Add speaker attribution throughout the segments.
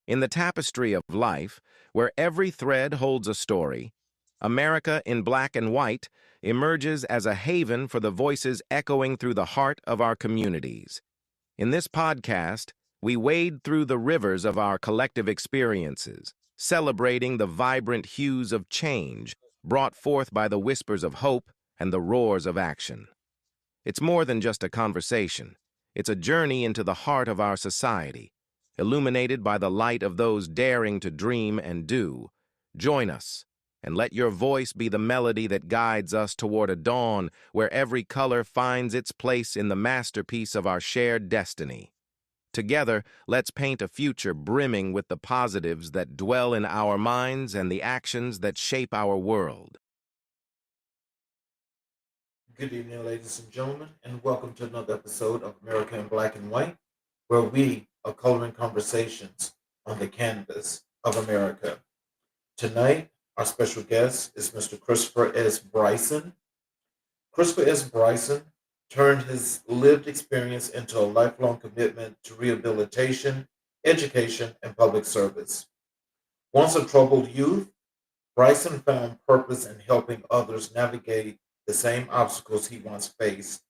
Speaker 1: In the tapestry of life, where every thread holds a story, America in Black and White emerges as a haven for the voices echoing through the heart of our communities. In this podcast, we wade through the rivers of our collective experiences, celebrating the vibrant hues of change brought forth by the whispers of hope and the roars of action. It's more than just a conversation. It's a journey into the heart of our society, illuminated by the light of those daring to dream and do. Join us, and let your voice be the melody that guides us toward a dawn where every color finds its place in the masterpiece of our shared destiny. Together, let's paint a future brimming with the positives that dwell in our minds and the actions that shape our world.
Speaker 2: Good evening, ladies and gentlemen, and welcome to another episode of America in Black and White, where we are coloring conversations on the canvas of America. Tonight, our special guest is Mr. Christopher S. Bryson. Christopher S. Bryson turned his lived experience into a lifelong commitment to rehabilitation, education, and public service. Once a troubled youth, Bryson found purpose in helping others navigate the same obstacles he once faced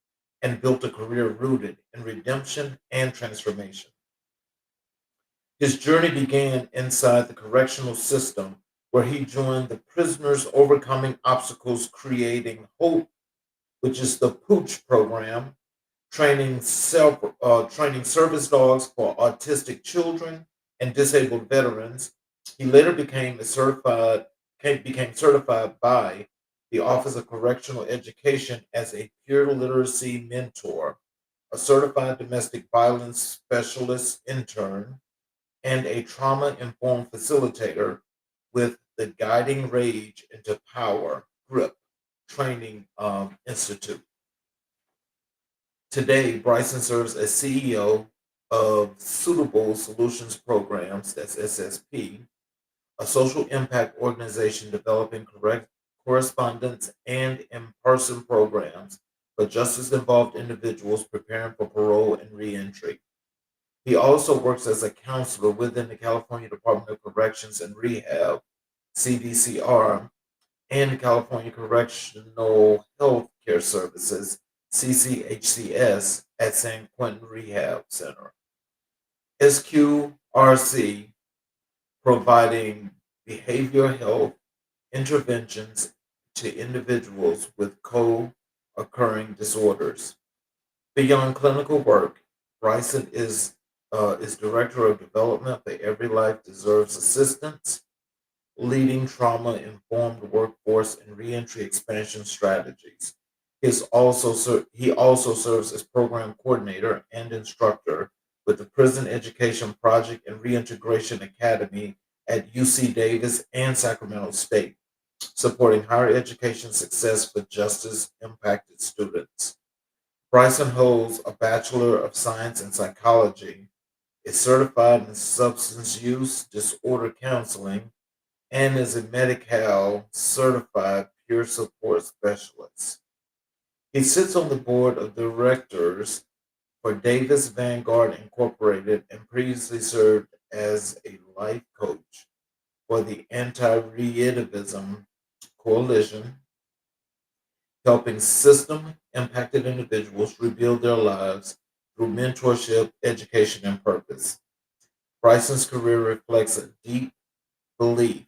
Speaker 2: and built a career rooted in redemption and transformation. His journey began inside the correctional system, where he joined the Prisoners Overcoming Obstacles Creating Hope, which is the Pooch program, training service dogs for autistic children and disabled veterans. He later became certified by the Office of Correctional Education as a peer literacy mentor, a certified domestic violence specialist intern, and a trauma informed facilitator with the Guiding Rage into Power GRIP Training Institute. Today, Bryson serves as CEO of Suitable Solutions Programs, that's SSP, a social impact organization developing correct correspondence and in-person programs for justice-involved individuals preparing for parole and reentry. He also works as a counselor within the California Department of Corrections and Rehab, CDCR, and California Correctional Health Care Services, CCHCS, at San Quentin Rehab Center. SQRC, providing behavioral health interventions to individuals with co-occurring disorders. Beyond clinical work, Bryson is director of development for Every Life Deserves Assistance, leading trauma-informed workforce and reentry expansion strategies. He also serves as program coordinator and instructor with the Prison Education Project and Reintegration Academy at UC Davis and Sacramento State, supporting higher education success for justice impacted students. Bryson holds a Bachelor of Science in Psychology, is certified in substance use disorder counseling, and is a Medi-Cal certified peer support specialist. He sits on the board of directors for Davis Vanguard Incorporated and previously served as a life coach for the Anti-Recidivism Coalition, helping system impacted individuals rebuild their lives through mentorship, education, and purpose. Bryson's career reflects a deep belief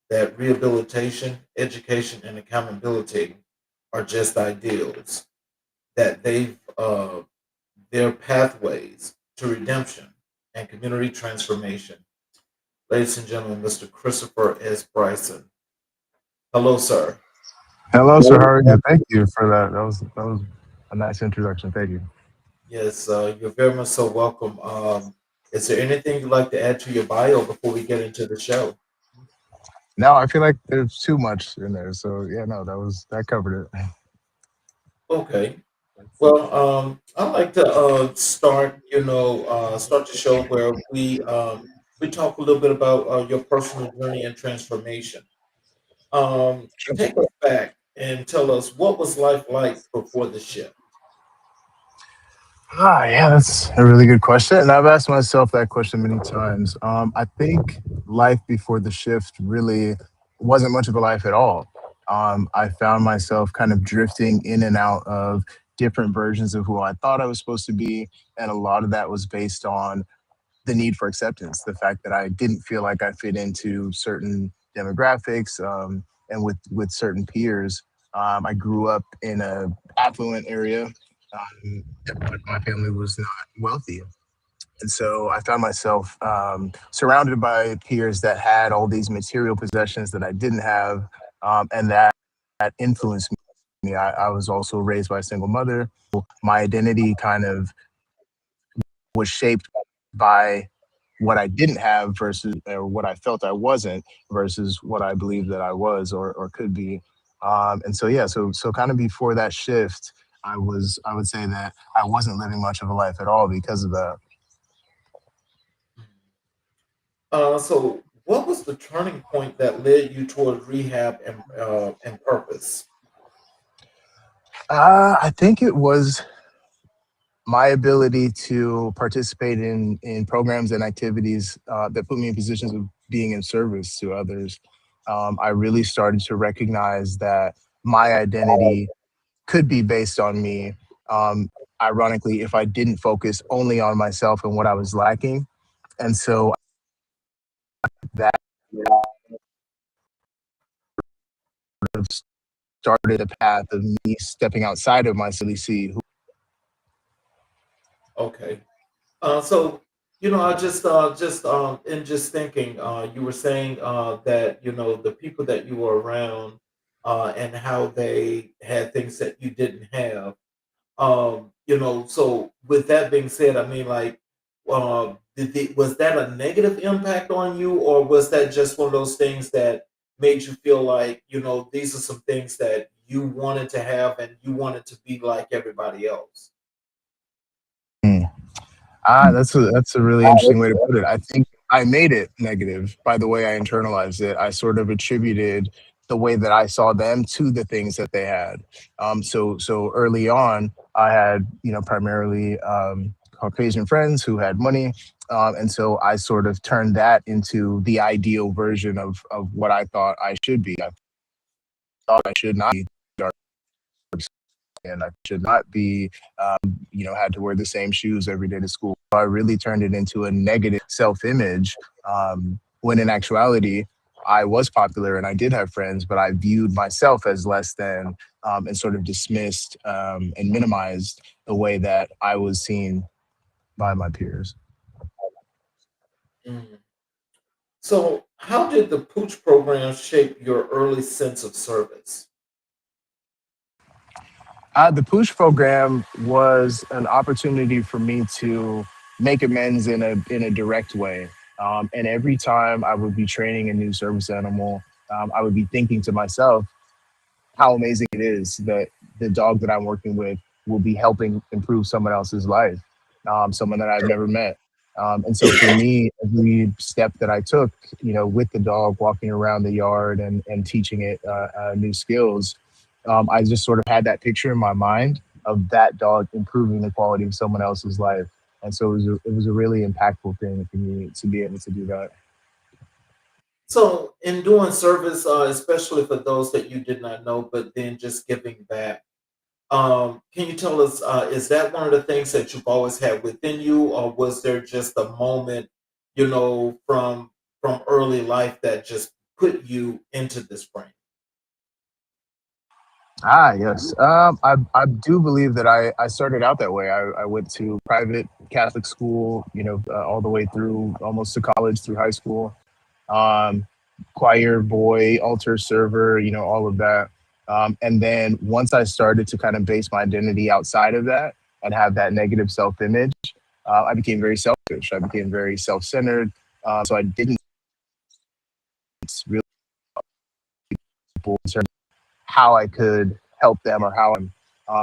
Speaker 2: that rehabilitation, education, and accountability are just ideals, that they're pathways to redemption and community transformation. Ladies and gentlemen, Mr. Christopher S. Bryson. Hello, sir.
Speaker 3: Hello, sir. How are you? Thank you for that. That was a nice introduction. Thank you.
Speaker 2: Yes, you're very much so welcome. Is there anything you'd like to add to your bio before we get into the show?
Speaker 3: Now I feel like there's too much in there, so yeah, no, that covered it.
Speaker 2: Okay. Well, I'd like to start the show where we talk a little bit about your personal journey and transformation. Take us back and tell us what was life like before the shift.
Speaker 3: Yeah, that's a really good question, and I've asked myself that question many times. I think life before the shift really wasn't much of a life at all. I found myself kind of drifting in and out of different versions of who I thought I was supposed to be, and a lot of that was based on the need for acceptance, the fact that I didn't feel like I fit into certain demographics, and with certain peers. I grew up in a affluent area, but my family was not wealthy, and so I found myself surrounded by peers that had all these material possessions that I didn't have, and that influenced me. I was also raised by a single mother. My identity kind of was shaped by what I didn't have versus or what I felt I wasn't versus what I believed that I was or could be. And so yeah, so kind of before that shift, I would say that I wasn't living much of a life at all because of that.
Speaker 2: So, what was the turning point that led you toward rehab and purpose?
Speaker 3: I think it was my ability to participate in programs and activities that put me in positions of being in service to others. I really started to recognize that my identity could be based on me. Um, Ironically, if I didn't focus only on myself and what I was lacking, and so that started a path of me stepping outside of myself to see who.
Speaker 2: Okay. So, I just thinking, you were saying that the people that you were around and how they had things that you didn't have. So with that being said, I mean, like, was that a negative impact on you, or was that just one of those things that made you feel like, these are some things that you wanted to have and you wanted to be like everybody else?
Speaker 3: Hmm. That's a really interesting way to put it. I think I made it negative by the way I internalized it. I sort of attributed the way that I saw them to the things that they had. So early on, I had primarily Caucasian friends who had money, and so I sort of turned that into the ideal version of what I thought I should be. I thought I should not be dark and I should not be, had to wear the same shoes every day to school. I really turned it into a negative self-image, when in actuality, I was popular and I did have friends, but I viewed myself as less than, and sort of dismissed and minimized the way that I was seen by my peers.
Speaker 2: Mm. So, how did the Pooch program shape your early sense of service?
Speaker 3: The push program was an opportunity for me to make amends in a direct way. And every time I would be training a new service animal, I would be thinking to myself how amazing it is that the dog that I'm working with will be helping improve someone else's life, someone that I've never met. And so for me, every step that I took, with the dog, walking around the yard and teaching it new skills, I just sort of had that picture in my mind of that dog improving the quality of someone else's life. And so it was a really impactful thing for me to be able to do that.
Speaker 2: So, in doing service, especially for those that you did not know, but then just giving back, can you tell us, is that one of the things that you've always had within you, or was there just a moment, from early life that just put you into this frame?
Speaker 3: Yes. I do believe that I started out that way. I went to private Catholic school, all the way through almost to college, through high school. Um, Choir boy, altar server, all of that. And then once I started to kind of base my identity outside of that and have that negative self image, I became very selfish. I became very self centered. So I didn't really how I could help them or how I'm.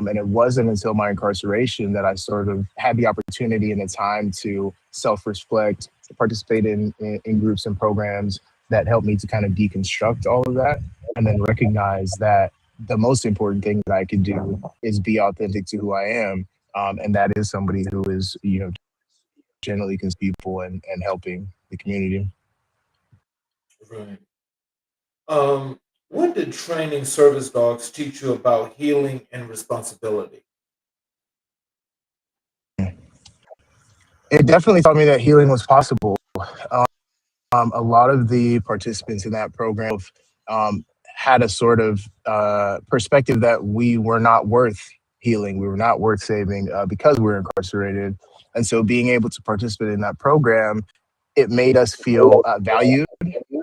Speaker 3: And it wasn't until my incarceration that I sort of had the opportunity and the time to self reflect, participate in groups and programs that helped me to kind of deconstruct all of that and then recognize that the most important thing that I could do is be authentic to who I am. And that is somebody who is, generally can people and helping the community.
Speaker 2: Right. What did training service dogs teach you about healing and responsibility?
Speaker 3: It definitely taught me that healing was possible. A lot of the participants in that program had a sort of perspective that we were not worth healing, we were not worth saving because we were incarcerated. And so being able to participate in that program, it made us feel valued,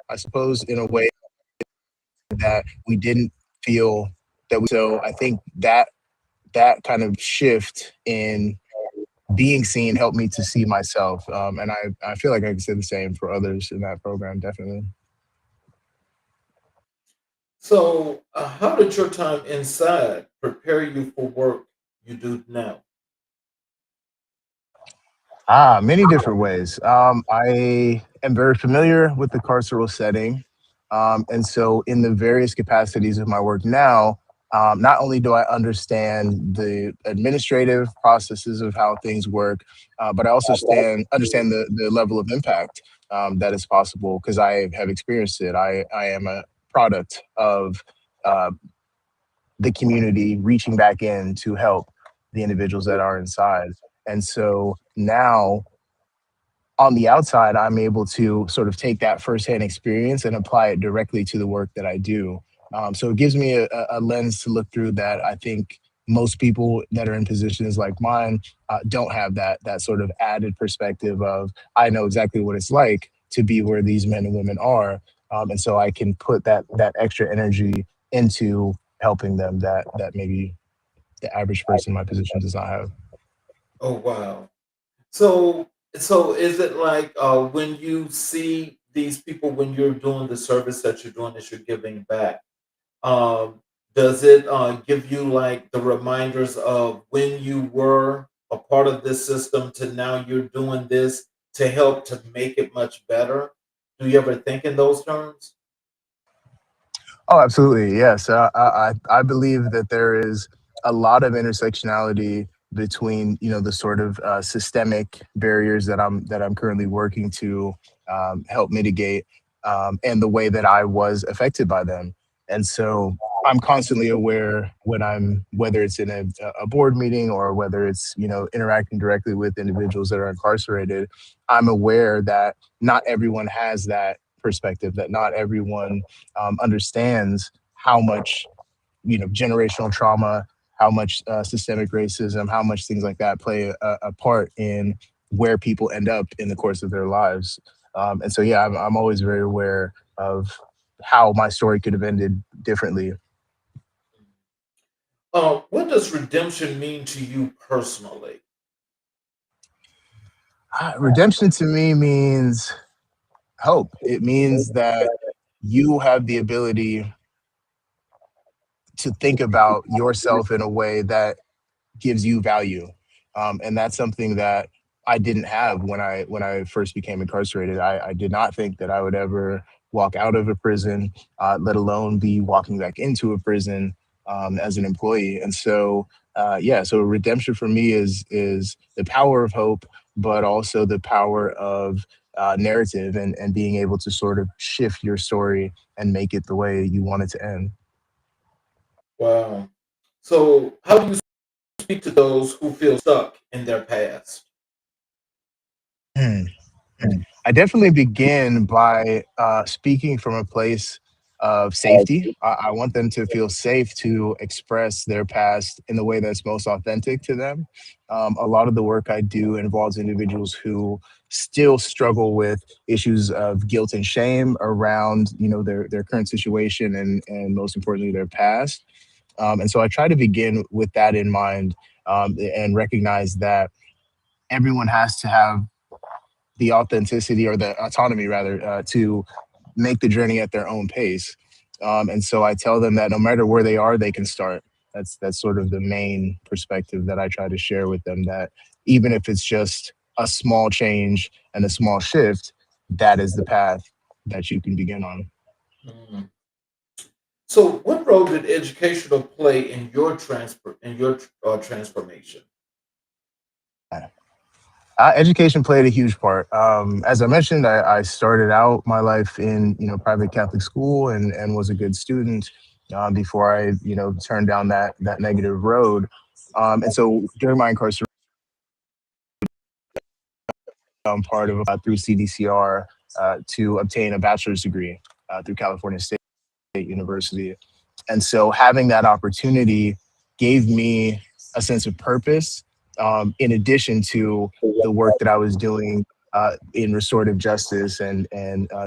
Speaker 3: I suppose, in a way that we didn't feel that we. So I think that kind of shift in being seen helped me to see myself. And I feel like I can say the same for others in that program, definitely.
Speaker 2: So, how did your time inside prepare you for work you do now?
Speaker 3: Many different ways. I am very familiar with the carceral setting. And so, in the various capacities of my work now, not only do I understand the administrative processes of how things work, but I also understand the level of impact that is possible because I have experienced it. I am a product of uh, the community reaching back in to help the individuals that are inside. And so now on the outside, I'm able to sort of take that firsthand experience and apply it directly to the work that I do. So it gives me a lens to look through that I think most people that are in positions like mine don't have that sort of added perspective of I know exactly what it's like to be where these men and women are, and so I can put that extra energy into helping them that maybe the average person in my position does not have.
Speaker 2: Oh, wow. So is it like when you see these people when you're doing the service that you're doing that you're giving back? Um, does it give you like the reminders of when you were a part of this system to now you're doing this to help to make it much better? Do you ever think in those terms?
Speaker 3: Oh, absolutely. Yes. I believe that there is a lot of intersectionality between, the sort of systemic barriers that I'm currently working to help mitigate, and the way that I was affected by them. And so I'm constantly aware when whether it's in a board meeting or whether it's, interacting directly with individuals that are incarcerated, I'm aware that not everyone has that perspective, that not everyone understands how much generational trauma, how much systemic racism, how much things like that play a part in where people end up in the course of their lives. And so, yeah, I'm always very aware of how my story could have ended differently.
Speaker 2: What does redemption mean to you personally?
Speaker 3: Redemption to me means hope. It means that you have the ability to think about yourself in a way that gives you value, and that's something that I didn't have when I first became incarcerated. I did not think that I would ever walk out of a prison, let alone be walking back into a prison as an employee. And so, yeah, so redemption for me is the power of hope, but also the power of narrative and being able to sort of shift your story and make it the way you want it to end.
Speaker 2: Wow. So, how do you speak to those who feel stuck in their past?
Speaker 3: Hmm. I definitely begin by speaking from a place of safety. I want them to feel safe to express their past in the way that's most authentic to them. A lot of the work I do involves individuals who still struggle with issues of guilt and shame around, their current situation and most importantly their past. And so I try to begin with that in mind, and recognize that everyone has to have the authenticity or the autonomy rather to make the journey at their own pace. And so I tell them that no matter where they are, they can start. That's sort of the main perspective that I try to share with them. That even if it's just a small change and a small shift, that is the path that you can begin on.
Speaker 2: Mm. So, what role did educational play in your transfer in your transformation?
Speaker 3: Education played a huge part. As I mentioned, I started out my life in private Catholic school and was a good student before I turned down that negative road. And so during my incarceration, I'm part of through CDCR to obtain a bachelor's degree through California State University. And so having that opportunity gave me a sense of purpose, in addition to the work that I was doing in restorative justice and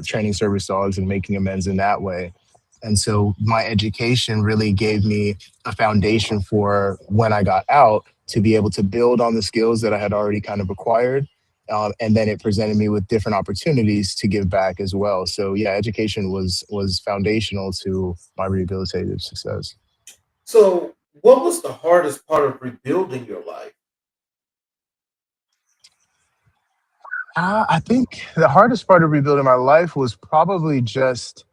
Speaker 3: training service dogs and making amends in that way. And so my education really gave me a foundation for when I got out to be able to build on the skills that I had already kind of acquired. And then it presented me with different opportunities to give back as well. So yeah, education was foundational to my rehabilitative success.
Speaker 2: So, what was the hardest part of rebuilding your life?
Speaker 3: I think the hardest part of rebuilding my life was probably just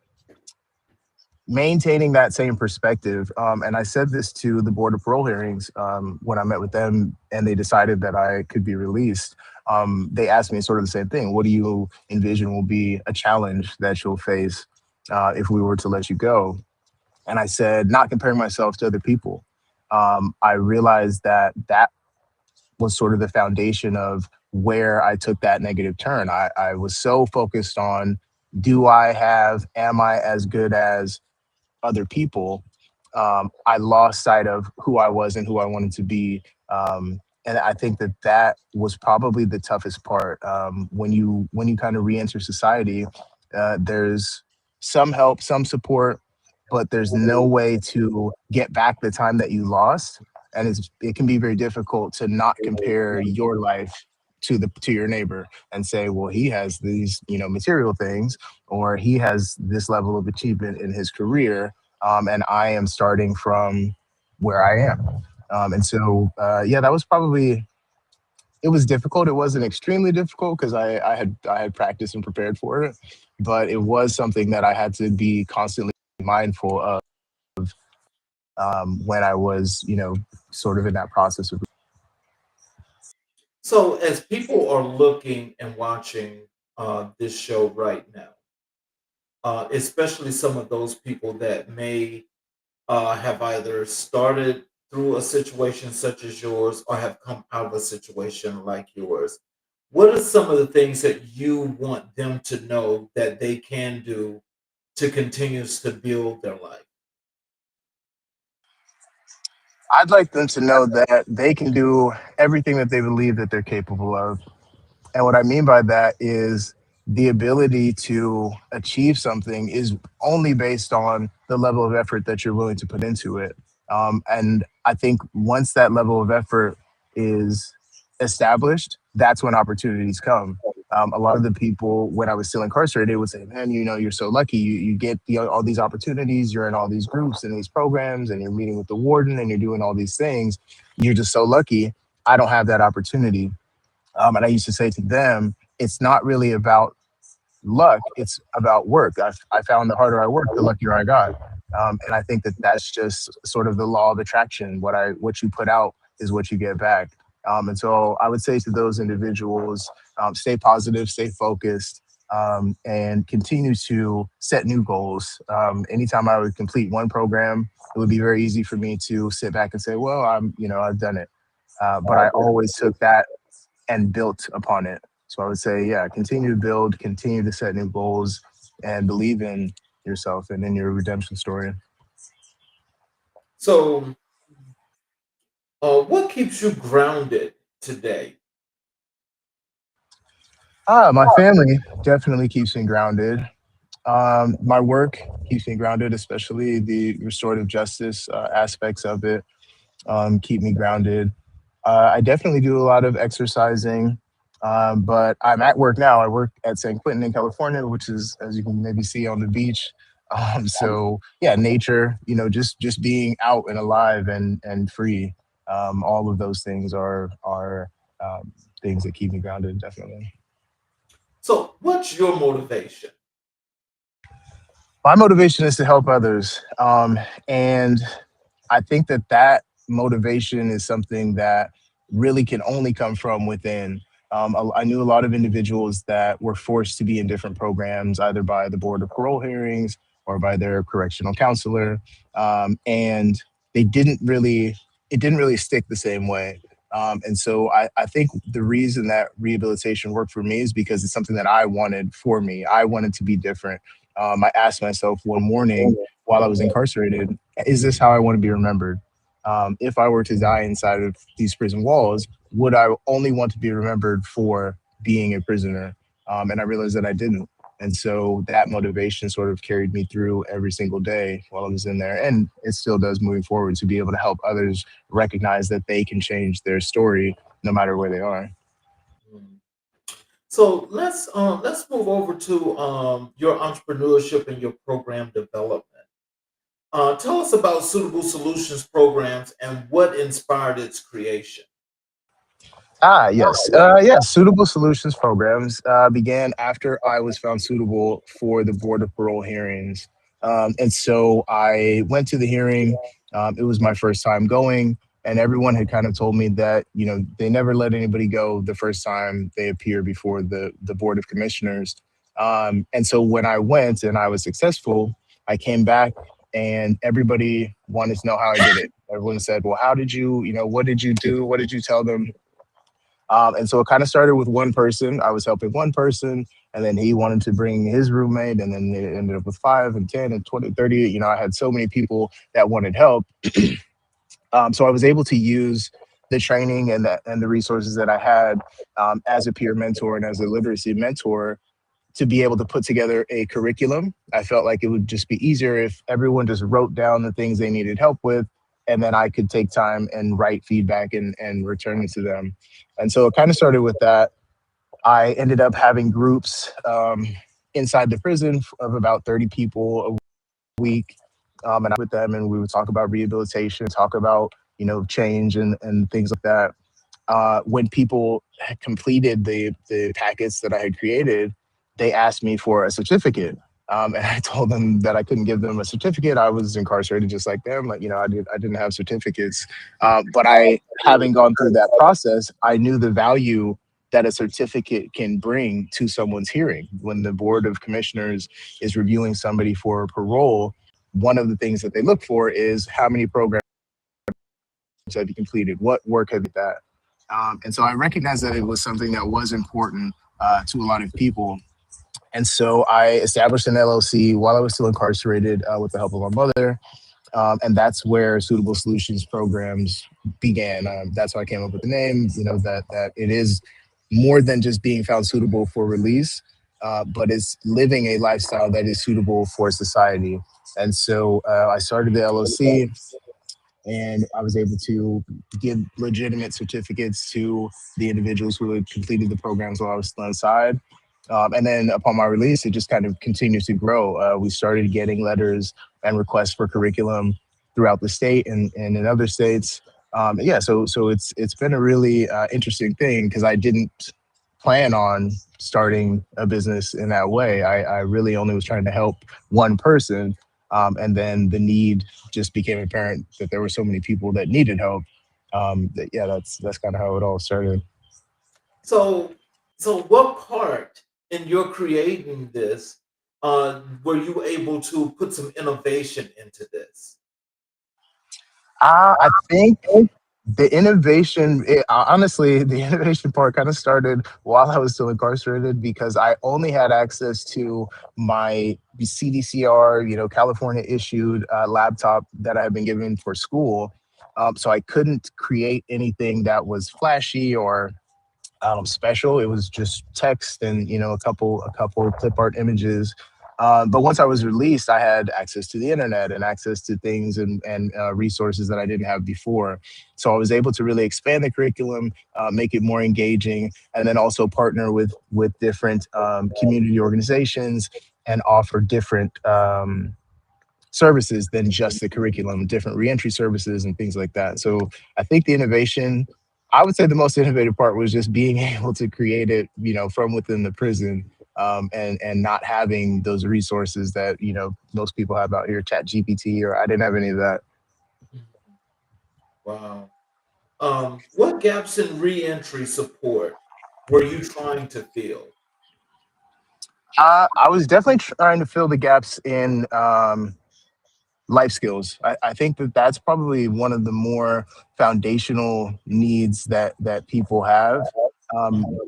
Speaker 3: maintaining that same perspective. And I said this to the Board of Parole hearings when I met with them and they decided that I could be released. They asked me sort of the same thing. What do you envision will be a challenge that you'll face if we were to let you go? And I said, not comparing myself to other people. I realized that that was sort of the foundation of where I took that negative turn. I was so focused on, am I as good as other people, I lost sight of who I was and who I wanted to be. And I think that that was probably the toughest part. When you kind of re-enter society, there's some help, some support, but there's no way to get back the time that you lost. And it can be very difficult to not compare your life to your neighbor and say, well, he has these material things, or he has this level of achievement in his career, and I am starting from where I am. And so, yeah, that was probably it was difficult. It wasn't extremely difficult because I had practiced and prepared for it, but it was something that I had to be constantly mindful of when I was, sort of in that process of.
Speaker 2: So, as people are looking and watching this show right now, especially some of those people that may have either started through a situation such as yours or have come out of a situation like yours, what are some of the things that you want them to know that they can do to continue to build their life?
Speaker 3: I'd like them to know that they can do everything that they believe that they're capable of. And what I mean by that is the ability to achieve something is only based on the level of effort that you're willing to put into it. And I think once that level of effort is established, that's when opportunities come. A lot of the people, when I was still incarcerated, would say, "Man, you're so lucky. You get all these opportunities. You're in all these groups and these programs, and you're meeting with the warden, and you're doing all these things. You're just so lucky. I don't have that opportunity." And I used to say to them, it's not really about luck, it's about work. I found the harder I worked, the luckier I got. And I think that that's just sort of the law of attraction. What you put out is what you get back. And so I would say to those individuals, stay positive, stay focused, and continue to set new goals. Anytime I would complete one program, it would be very easy for me to sit back and say, well, I've done it. But I always took that and built upon it. So I would say, yeah, continue to build, continue to set new goals, and believe in yourself and in your redemption story.
Speaker 2: So, what keeps you grounded today?
Speaker 3: My family definitely keeps me grounded. My work keeps me grounded, especially the restorative justice aspects of it keep me grounded. I definitely do a lot of exercising, but I'm at work now. I work at San Quentin in California, which is, as you can maybe see, on the beach. So yeah, nature, just being out and alive and free. All of those things are things that keep me grounded, definitely.
Speaker 2: So, what's your motivation?
Speaker 3: My motivation is to help others, and I think that motivation is something that really can only come from within. I knew a lot of individuals that were forced to be in different programs, either by the board of parole hearings or by their correctional counselor, and they didn't really, it didn't really stick the same way. And so I think the reason that rehabilitation worked for me is because it's something that I wanted for me. I wanted to be different. I asked myself one morning while I was incarcerated, is this how I want to be remembered? If I were to die inside of these prison walls, would I only want to be remembered for being a prisoner? And I realized that I didn't. And so that motivation sort of carried me through every single day while I was in there. And it still does moving forward to be able to help others recognize that they can change their story no matter where they are.
Speaker 2: Mm. So let's move over to your entrepreneurship and your program development. Tell us about Suitable Solutions programs and what inspired its creation.
Speaker 3: Yes. Yes. Suitable Solutions programs began after I was found suitable for the Board of Parole hearings. And so I went to the hearing. It was my first time going, and everyone had kind of told me that, they never let anybody go the first time they appear before the Board of Commissioners. And so when I went and I was successful, I came back and everybody wanted to know how I did it. Everyone said, well, how did what did you do? What did you tell them? And so it kind of started with one person. I was helping one person, and then he wanted to bring his roommate, and then it ended up with 5 and 10 and 20, 30. I had so many people that wanted help. So I was able to use the training and the resources that I had as a peer mentor and as a literacy mentor to be able to put together a curriculum. I felt like it would just be easier if everyone just wrote down the things they needed help with, and then I could take time and write feedback and return it to them. And so it kind of started with that. I ended up having groups inside the prison of about 30 people a week. And I with them, and we would talk about rehabilitation, talk about, change and things like that. When people had completed the packets that I had created, they asked me for a certificate. And I told them that I couldn't give them a certificate. I was incarcerated just like them. Like, I didn't have certificates. But having gone through that process, I knew the value that a certificate can bring to someone's hearing. When the Board of Commissioners is reviewing somebody for parole, one of the things that they look for is how many programs have you completed? What work have you done? And so I recognized that it was something that was important to a lot of people. And so I established an LLC while I was still incarcerated with the help of my mother. And that's where Suitable Solutions programs began. That's how I came up with the name, that it is more than just being found suitable for release, but it's living a lifestyle that is suitable for society. And so I started the LLC, and I was able to give legitimate certificates to the individuals who had completed the programs while I was still inside. And then upon my release, it just kind of continued to grow. We started getting letters and requests for curriculum throughout the state and in other states. Yeah, so it's been a really interesting thing because I didn't plan on starting a business in that way. I really only was trying to help one person, and then the need just became apparent that there were so many people that needed help. Yeah, that's kind of how it all started.
Speaker 2: So, so what part in your creating this were you able to put some innovation into this?
Speaker 3: I think the innovation, honestly, the innovation part kind of started while I was still incarcerated because I only had access to my CDCR, California issued laptop that I had been given for school. So I couldn't create anything that was flashy or special. It was just text and a couple clip art images. But once I was released, I had access to the internet and access to things and resources that I didn't have before. So I was able to really expand the curriculum, make it more engaging, and then also partner with different community organizations and offer different services than just the curriculum, different reentry services and things like that. So I think the innovation, I would say the most innovative part was just being able to create it, from within the prison, and not having those resources that, most people have out here, Chat GPT, or I didn't have any of that.
Speaker 2: Wow. What gaps in reentry support were you trying to fill?
Speaker 3: I was definitely trying to fill the gaps in life skills. I think that that's probably one of the more foundational needs that people have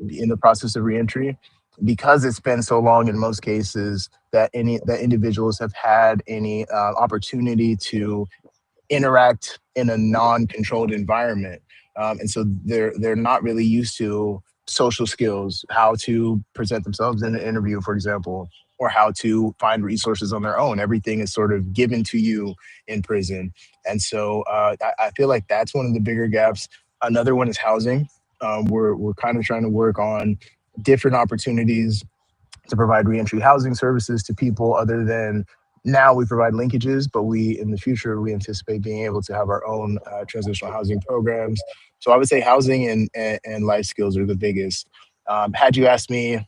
Speaker 3: in the process of reentry, because it's been so long in most cases that individuals have had any opportunity to interact in a non-controlled environment, and so they're not really used to social skills, how to present themselves in an interview, for example, or how to find resources on their own. Everything is sort of given to you in prison, and so I feel like that's one of the bigger gaps. Another one is housing. We're kind of trying to work on different opportunities to provide reentry housing services to people other than, now we provide linkages, but we in the future we anticipate being able to have our own transitional housing programs. So I would say housing and life skills are the biggest. Had you asked me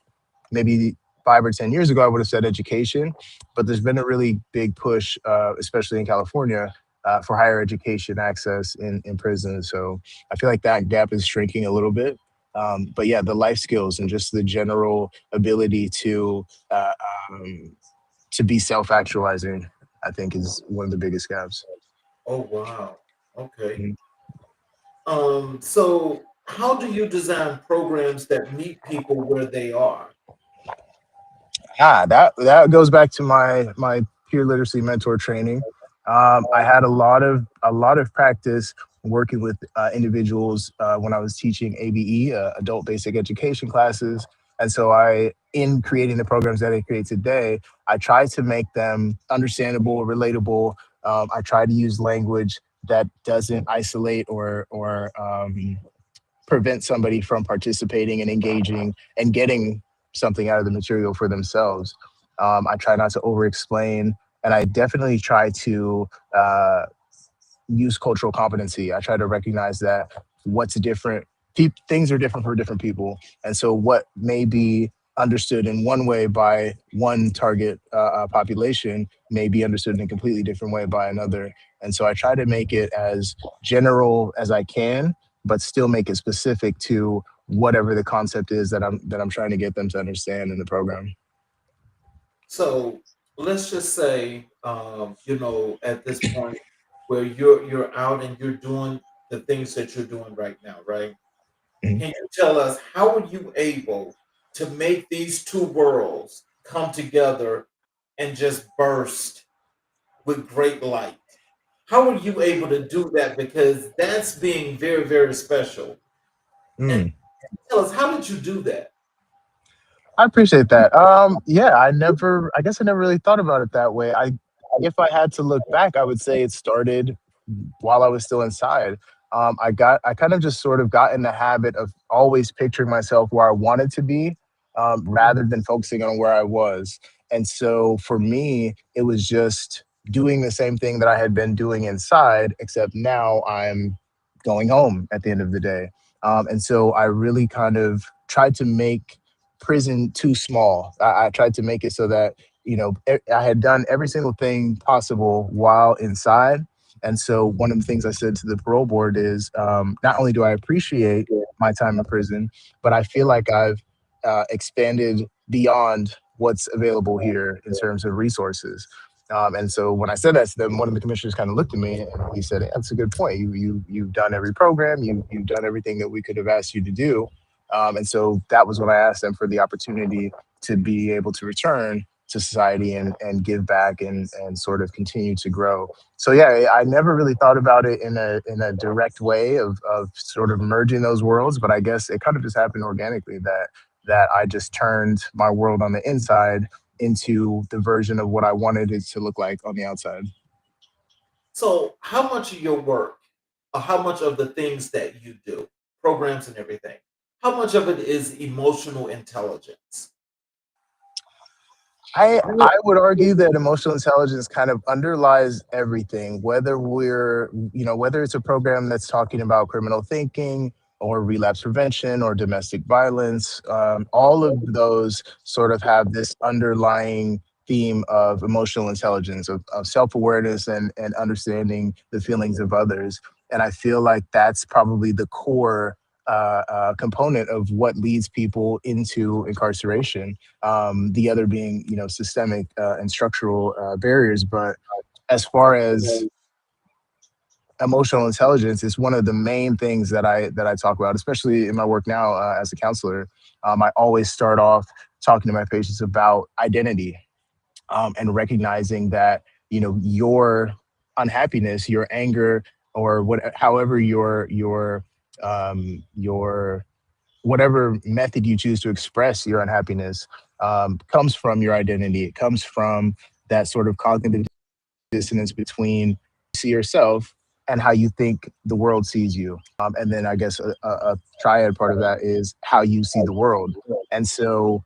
Speaker 3: maybe 5 or 10 years ago, I would have said education, but there's been a really big push, especially in California, for higher education access in prisons. So I feel like that gap is shrinking a little bit. But yeah, the life skills and just the general ability uh, um, to be self-actualizing, I think, is one of the biggest gaps.
Speaker 2: Oh, wow. Okay.
Speaker 3: Mhm.
Speaker 2: So how do you design programs that meet people where they are?
Speaker 3: That goes back to my peer literacy mentor training. I had a lot of practice working with individuals when I was teaching ABE, adult basic education classes, and so in creating the programs that I create today, I try to make them understandable, relatable. I try to use language that doesn't isolate or prevent somebody from participating and engaging and getting something out of the material for themselves. I try not to over explain, and I definitely try to use cultural competency. I try to recognize that what's different, things are different for different people. And so, what may be understood in one way by one target population may be understood in a completely different way by another. And so, I try to make it as general as I can, but still make it specific to whatever the concept is that I'm trying to get them to understand in the program.
Speaker 2: So let's just say, at this point where you're out and you're doing the things that you're doing right now, right?
Speaker 3: Mhm.
Speaker 2: Can you tell us how were you able to make these two worlds come together and just burst with great light? How were you able to do that? Because that's being very, very special. And
Speaker 3: Mm.
Speaker 2: tell us, how did you do that?
Speaker 3: I appreciate that. Yeah, I guess I never really thought about it that way. If I had to look back, I would say it started while I was still inside. I kind of just sort of got in the habit of always picturing myself where I wanted to be, rather than focusing on where I was. And so for me, it was just doing the same thing that I had been doing inside, except now I'm going home at the end of the day. And so I really kind of tried to make prison too small. I tried to make it so that I had done every single thing possible while inside. And so one of the things I said to the parole board is, not only do I appreciate my time in prison, but I feel like I've expanded beyond what's available here in terms of resources. And so when I said that to them, one of the commissioners kind of looked at me and he said, "Hey, that's a good point. You've done every program. You've done everything that we could have asked you to do." And so that was when I asked them for the opportunity to be able to return to society and give back and sort of continue to grow. So yeah, I never really thought about it in a direct way of sort of merging those worlds, but I guess it kind of just happened organically that I just turned my world on the inside into the version of what I wanted it to look like on the outside.
Speaker 2: So, how much of your work, or how much of the things that you do, programs and everything, how much of it is emotional intelligence?
Speaker 3: I would argue that emotional intelligence kind of underlies everything, whether it's a program that's talking about criminal thinking or relapse prevention or domestic violence. All of those sort of have this underlying theme of emotional intelligence, of self awareness and understanding the feelings of others. And I feel like that's probably the core component of what leads people into incarceration. The other being, systemic and structural barriers. But as far as emotional intelligence, is one of the main things that I talk about, especially in my work now as a counselor. I always start off talking to my patients about identity, and recognizing that your unhappiness, your anger, or however your whatever method you choose to express your unhappiness, comes from your identity. It comes from that sort of cognitive dissonance between you see yourself and how you think the world sees you. And then I guess a triad part of that is how you see the world. And so,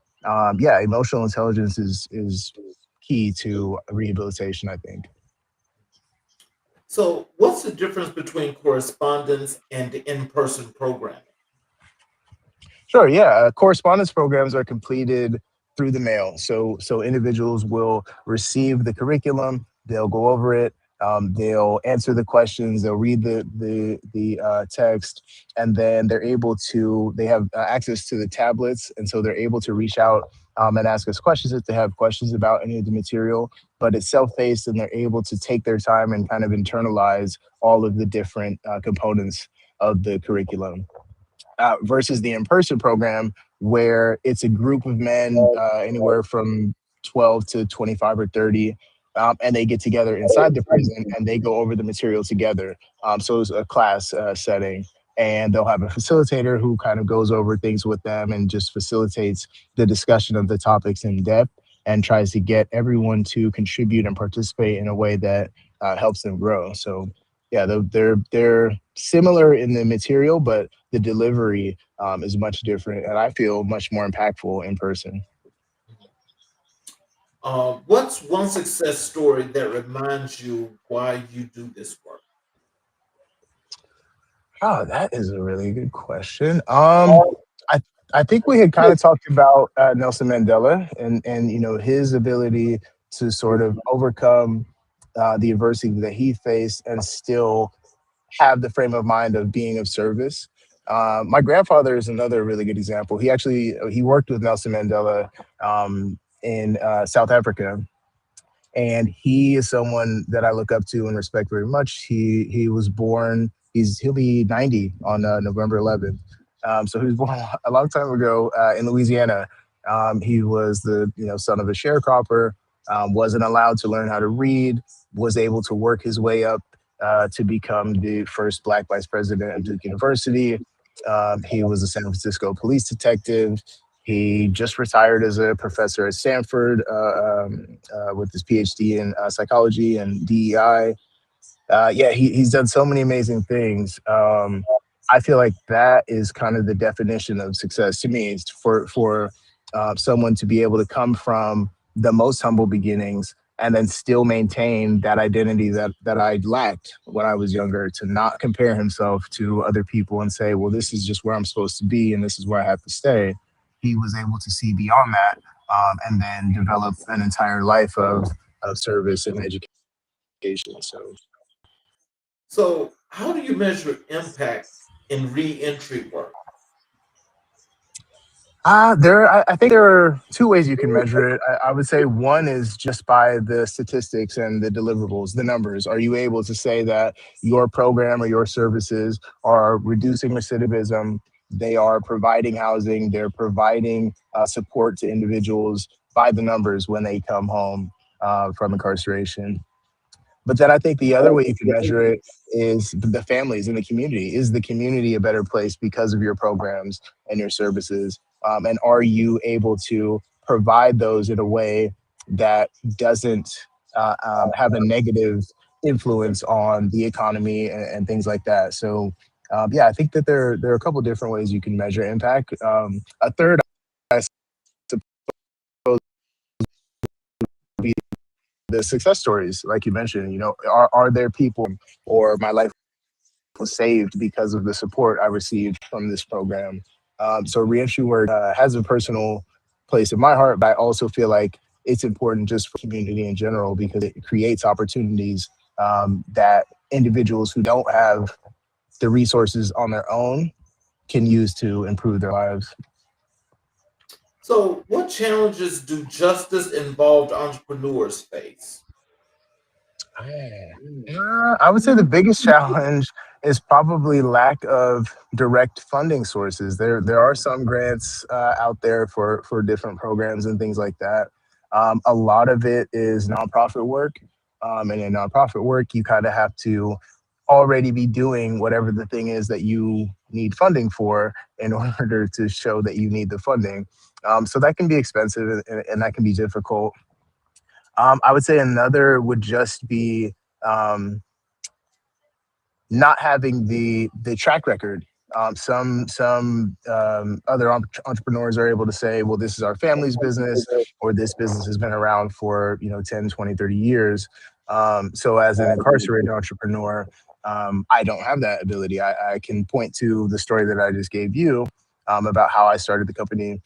Speaker 3: yeah, emotional intelligence is key to rehabilitation, I think.
Speaker 2: So, what's the difference between correspondence and in-person programming?
Speaker 3: Sure. Yeah. Correspondence programs are completed through the mail. So individuals will receive the curriculum. They'll go over it. They'll answer the questions. They'll read the text, and then they're able to. They have access to the tablets, and so they're able to reach out and ask us questions if they have questions about any of the material. But it's self-paced, and they're able to take their time and kind of internalize all of the different components of the curriculum, versus the in-person program, where it's a group of men, anywhere from 12 to 25 or 30, and they get together inside the prison and they go over the material together. So it's a class setting, and they'll have a facilitator who kind of goes over things with them and just facilitates the discussion of the topics in depth, and tries to get everyone to contribute and participate in a way that helps them grow. So yeah, they're similar in the material, but the delivery is much different, and I feel much more impactful in person.
Speaker 2: What's one success story that reminds you why you do this work?
Speaker 3: Oh, that is a really good question. I I think we had kind of talked about Nelson Mandela, and his ability to sort of overcome the adversity that he faced and still have the frame of mind of being of service. My grandfather is another really good example. He worked with Nelson Mandela in South Africa, and he is someone that I look up to and respect very much. He was born. He'll be 90 on November 11th. So he was born a long time ago in Louisiana. He was the son of a sharecropper. Wasn't allowed to learn how to read. Was able to work his way up to become the first Black vice president at Duke University. He was a San Francisco police detective. He just retired as a professor at Stanford with his PhD in psychology and DEI. Yeah, he's done so many amazing things. I feel like that is kind of the definition of success to me. Is for someone to be able to come from the most humble beginnings and then still maintain that identity that I lacked when I was younger. To not compare himself to other people and say, "Well, this is just where I'm supposed to be, and this is where I have to stay." He was able to see beyond that, and then develop an entire life of service and education. So
Speaker 2: So, how do you measure impact in reentry work?
Speaker 3: I think there are two ways you can measure it. I would say one is just by the statistics and the deliverables, the numbers. Are you able to say that your program or your services are reducing recidivism? They are providing housing. They're providing support to individuals by the numbers when they come home from incarceration. But then I think the other way you can measure it is the families in the community. Is the community a better place because of your programs and your services? And are you able to provide those in a way that doesn't have a negative influence on the economy and things like that? So, yeah, I think that there are a couple different ways you can measure impact. A third, I suppose, would be the success stories, like you mentioned. Are there people, or my life was saved because of the support I received from this program? So reentry work has a personal place in my heart, but I also feel like it's important just for community in general, because it creates opportunities that individuals who don't have the resources on their own can use to improve their lives.
Speaker 2: So, what challenges do justice involved entrepreneurs face?
Speaker 3: I would say the biggest challenge is probably lack of direct funding sources. There are some grants out there for different programs and things like that. A lot of it is nonprofit work, and in nonprofit work, you kind of have to already be doing whatever the thing is that you need funding for in order to show that you need the funding. So that can be expensive and that can be difficult. I would say another would just be um, not having the track record. Some other entrepreneurs are able to say, well, this is our family's business, or this business has been around for 10, 20, 30 years. So as an incarcerated entrepreneur, I don't have that ability. I can point to the story that I just gave you about how I started the company,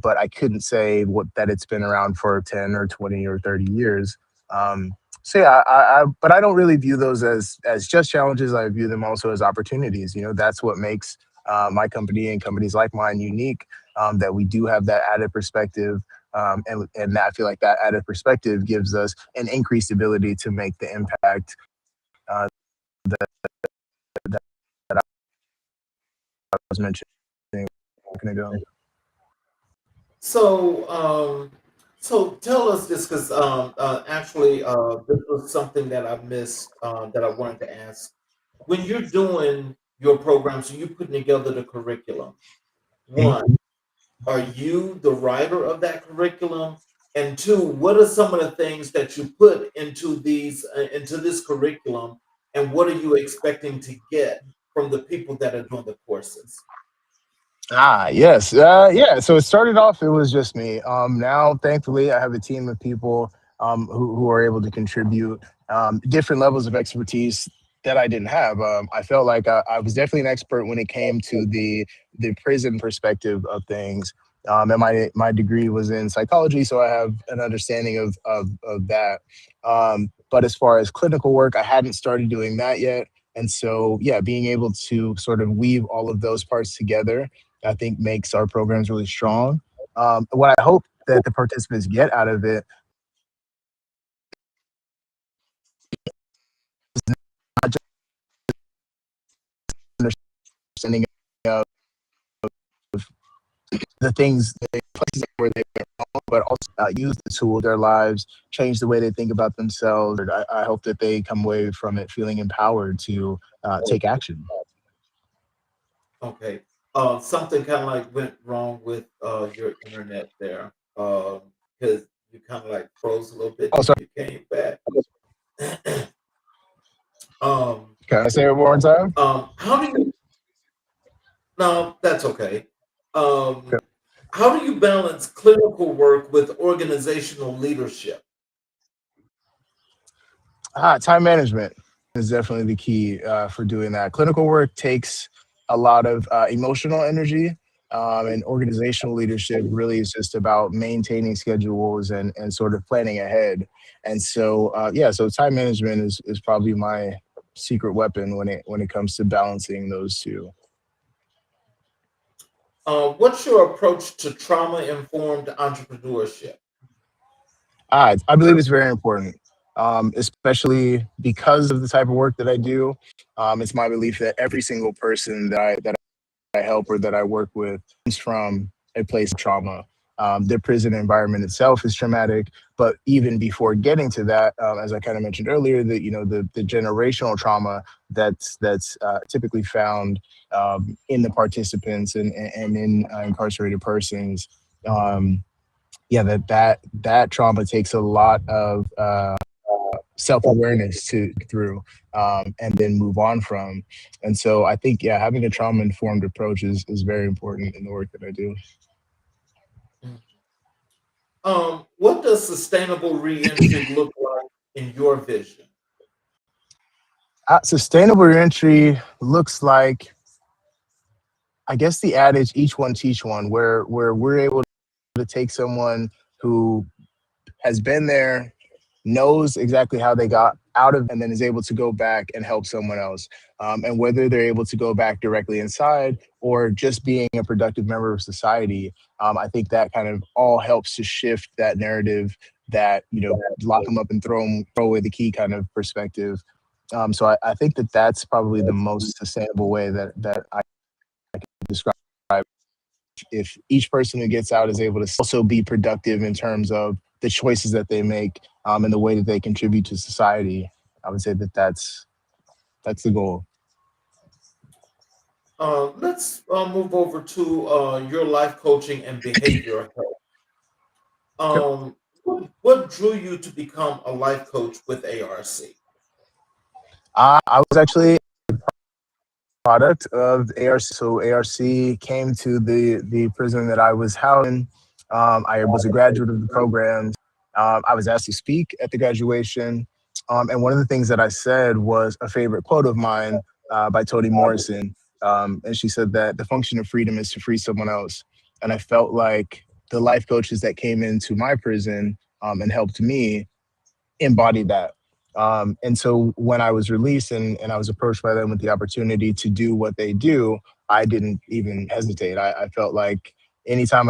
Speaker 3: but I couldn't say that it's been around for 10 or 20 or 30 years. Um, so yeah, but I don't really view those as just challenges. I view them also as opportunities. That's what makes my company and companies like mine unique. That we do have that added perspective, and I feel like that added perspective gives us an increased ability to make the impact uh, that I was mentioning a second ago.
Speaker 2: So, so tell us this, because actually, this was something that I missed, that I wanted to ask. When you're doing your program, so you're putting together the curriculum. One, are you the writer of that curriculum? And two, what are some of the things that you put into this curriculum, and what are you expecting to get from the people that are doing the courses?
Speaker 3: Yes. Yeah. So it started off, it was just me. Now, thankfully, I have a team of people who are able to contribute different levels of expertise that I didn't have. I felt like I was definitely an expert when it came to the prison perspective of things. And my degree was in psychology, so I have an understanding of that. But as far as clinical work, I hadn't started doing that yet. And so, yeah, being able to sort of weave all of those parts together, I think makes our programs really strong. What I hope that the participants get out of it is not just understanding of the things, the places where they went wrong, but also use the tool in their lives, change the way they think about themselves. I hope that they come away from it feeling empowered to take action.
Speaker 2: Okay. Something kind of like went wrong with your internet there, because you kind of like froze a little bit,
Speaker 3: Oh,
Speaker 2: then
Speaker 3: sorry.
Speaker 2: you came back. um,
Speaker 3: Can I say it one more time?
Speaker 2: how do you? No, that's okay. Um, how do you balance clinical work with organizational leadership?
Speaker 3: Time management is definitely the key for doing that. Clinical work takes a lot of emotional energy, and organizational leadership really is just about maintaining schedules and sort of planning ahead. And so, yeah, so time management is probably my secret weapon when it comes to balancing those two.
Speaker 2: What's your approach to trauma informed entrepreneurship?
Speaker 3: I believe it's very important, especially because of the type of work that I do. It's my belief that every single person that I help or that I work with comes from a place of trauma. Their prison environment itself is traumatic, but even before getting to that, as I kind of mentioned earlier, that the generational trauma that's typically found in the participants and in incarcerated persons. Yeah, that trauma takes a lot of self-awareness to through and then move on from. And so I think, yeah, having a trauma-informed approach is very important in the work that I do.
Speaker 2: What does sustainable reentry look like in your vision?
Speaker 3: Sustainable reentry looks like, I guess, the adage "each one teach one," where we're able to take someone who has been there, knows exactly how they got out of, and then is able to go back and help someone else. And whether they're able to go back directly inside or just being a productive member of society, I think that kind of all helps to shift that narrative that, lock them up and throw away the key kind of perspective. So I think that that's probably the most sustainable way that I describe. If each person who gets out is able to also be productive in terms of the choices that they make, and the way that they contribute to society, I would say that that's the goal.
Speaker 2: Let's move over to your life coaching and behavioral health.
Speaker 3: Okay.
Speaker 2: What drew you to become a life coach with ARC?
Speaker 3: I was actually product of ARC. So ARC came to the prison that I was housed in. I was a graduate of the program. I was asked to speak at the graduation, and one of the things that I said was a favorite quote of mine, by Toni Morrison, and she said that the function of freedom is to free someone else. And I felt like the life coaches that came into my prison, and helped me embody that. And so when I was released and I was approached by them with the opportunity to do what they do, I didn't even hesitate. I felt like anytime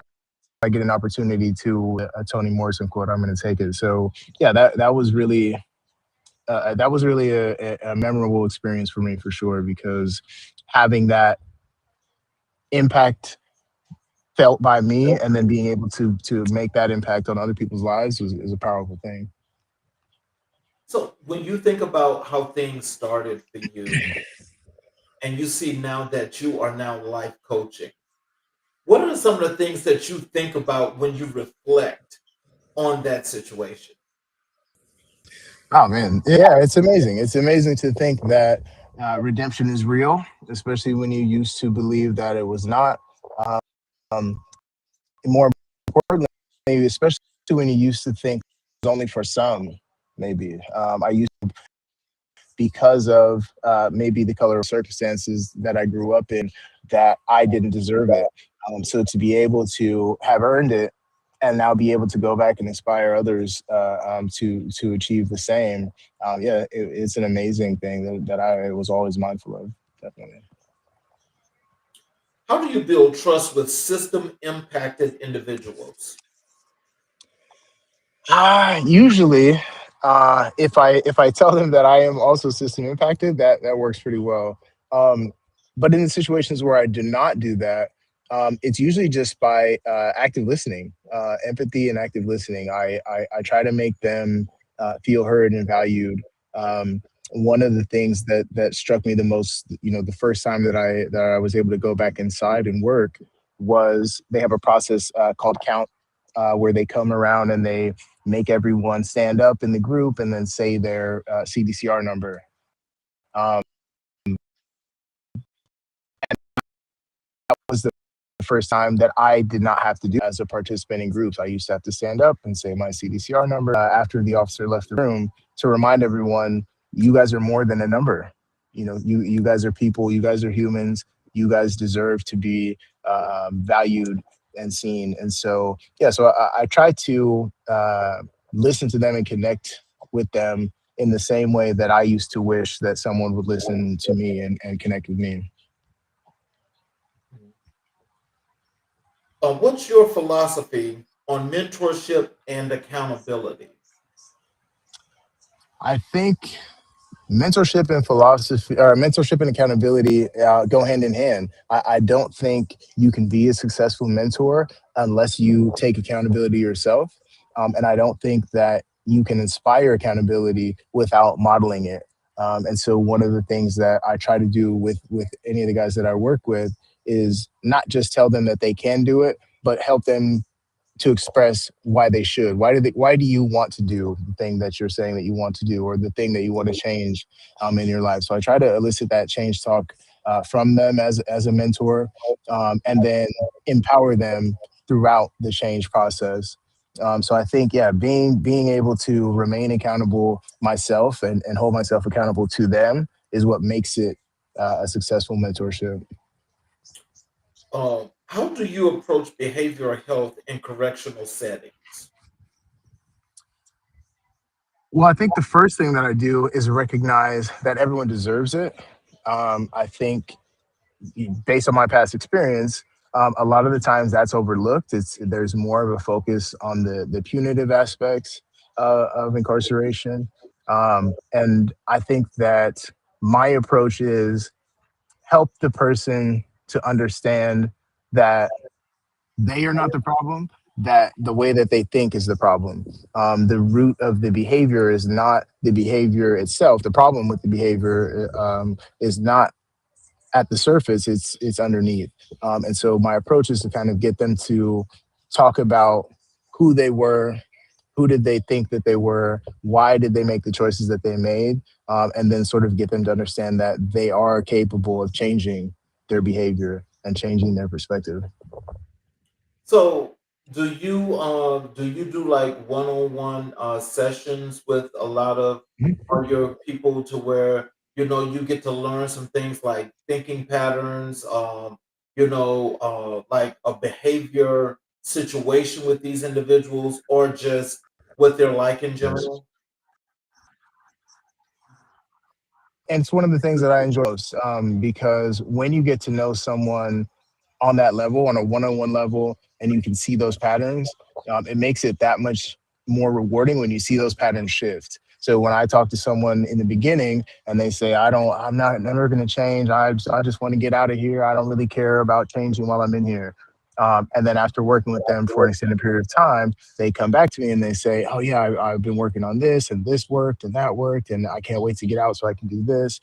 Speaker 3: I get an opportunity to a Toni Morrison quote, I'm going to take it. So yeah, that was really a memorable experience for me for sure, because having that impact felt by me and then being able to make that impact on other people's lives is a powerful thing.
Speaker 2: So, when you think about how things started for you, and you see now that you are now life coaching, what are some of the things that you think about when you reflect on that situation?
Speaker 3: Oh man, yeah, it's amazing. It's amazing to think that redemption is real, especially when you used to believe that it was not. Um, More importantly, especially when you used to think it was only for some. Maybe I used because of maybe the color of circumstances that I grew up in, that I didn't deserve it. So to be able to have earned it and now be able to go back and inspire others to achieve the same, yeah, it's an amazing thing that I was always mindful of. Definitely.
Speaker 2: How do you build trust with system impacted individuals?
Speaker 3: Usually, if I tell them that I am also system impacted, that works pretty well. Um, but in the situations where I do not do that, it's usually just by active listening, empathy, and active listening. I try to make them feel heard and valued. One of the things that struck me the most, the first time that I was able to go back inside and work, was they have a process called count, where they come around and they make everyone stand up in the group and then say their CDCR number. Um, that was the first time that I did not have to do as a participant in groups. I used to have to stand up and say my CDCR number after the officer left the room, to remind everyone, you guys are more than a number. You guys are people. You guys are humans. You guys deserve to be valued and seen. And so, yeah, so I try to listen to them and connect with them in the same way that I used to wish that someone would listen to me and connect with me.
Speaker 2: What's your philosophy on mentorship and accountability?
Speaker 3: I think mentorship and accountability go hand in hand. I don't think you can be a successful mentor unless you take accountability yourself. And I don't think that you can inspire accountability without modeling it. And so one of the things that I try to do with any of the guys that I work with is not just tell them that they can do it, but help them to express why they should. Why do you want to do the thing that you're saying that you want to do, or the thing that you want to change in your life? So I try to elicit that change talk from them as a mentor, and then empower them throughout the change process. So I think, yeah, being able to remain accountable myself and hold myself accountable to them is what makes it a successful mentorship.
Speaker 2: How do you approach behavioral health in correctional settings?
Speaker 3: Well, I think the first thing that I do is recognize that everyone deserves it. I think based on my past experience, a lot of the times that's overlooked. There's more of a focus on the punitive aspects of incarceration, and I think that my approach is help the person to understand that they are not the problem, that the way that they think is the problem. The root of the behavior is not the behavior itself. The problem with the behavior is not at the surface, it's underneath. And so my approach is to kind of get them to talk about who they were, who did they think that they were, why did they make the choices that they made, and then sort of get them to understand that they are capable of changing their behavior and changing their perspective.
Speaker 2: So, do you do like one-on-one sessions with a lot of your people to where you get to learn some things like thinking patterns, like a behavior situation with these individuals, or just what they're like in
Speaker 3: Yes.
Speaker 2: general?
Speaker 3: And it's one of the things that I enjoy most, because when you get to know someone on that level, on a one-on-one level, and you can see those patterns, it makes it that much more rewarding when you see those patterns shift. So when I talk to someone in the beginning and they say, I'm not never going to change. I just want to get out of here. I don't really care about changing while I'm in here. And then after working with them for an extended period of time, they come back to me and they say, oh yeah, I've been working on this and this worked and that worked. And I can't wait to get out so I can do this.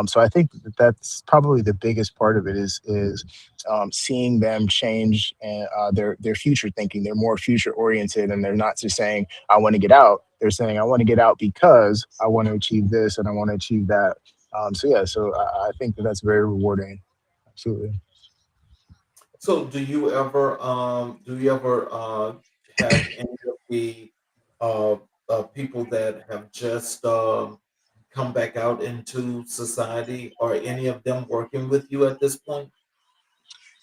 Speaker 3: So I think that's probably the biggest part of it is seeing them change and their future thinking. They're more future oriented, and they're not just saying I want to get out. They're saying I want to get out because I want to achieve this and I want to achieve that. So yeah, so I think that that's very rewarding. Absolutely.
Speaker 2: So, do you ever have any of the uh, people that have just come back out into society, or any of them working with you at this point?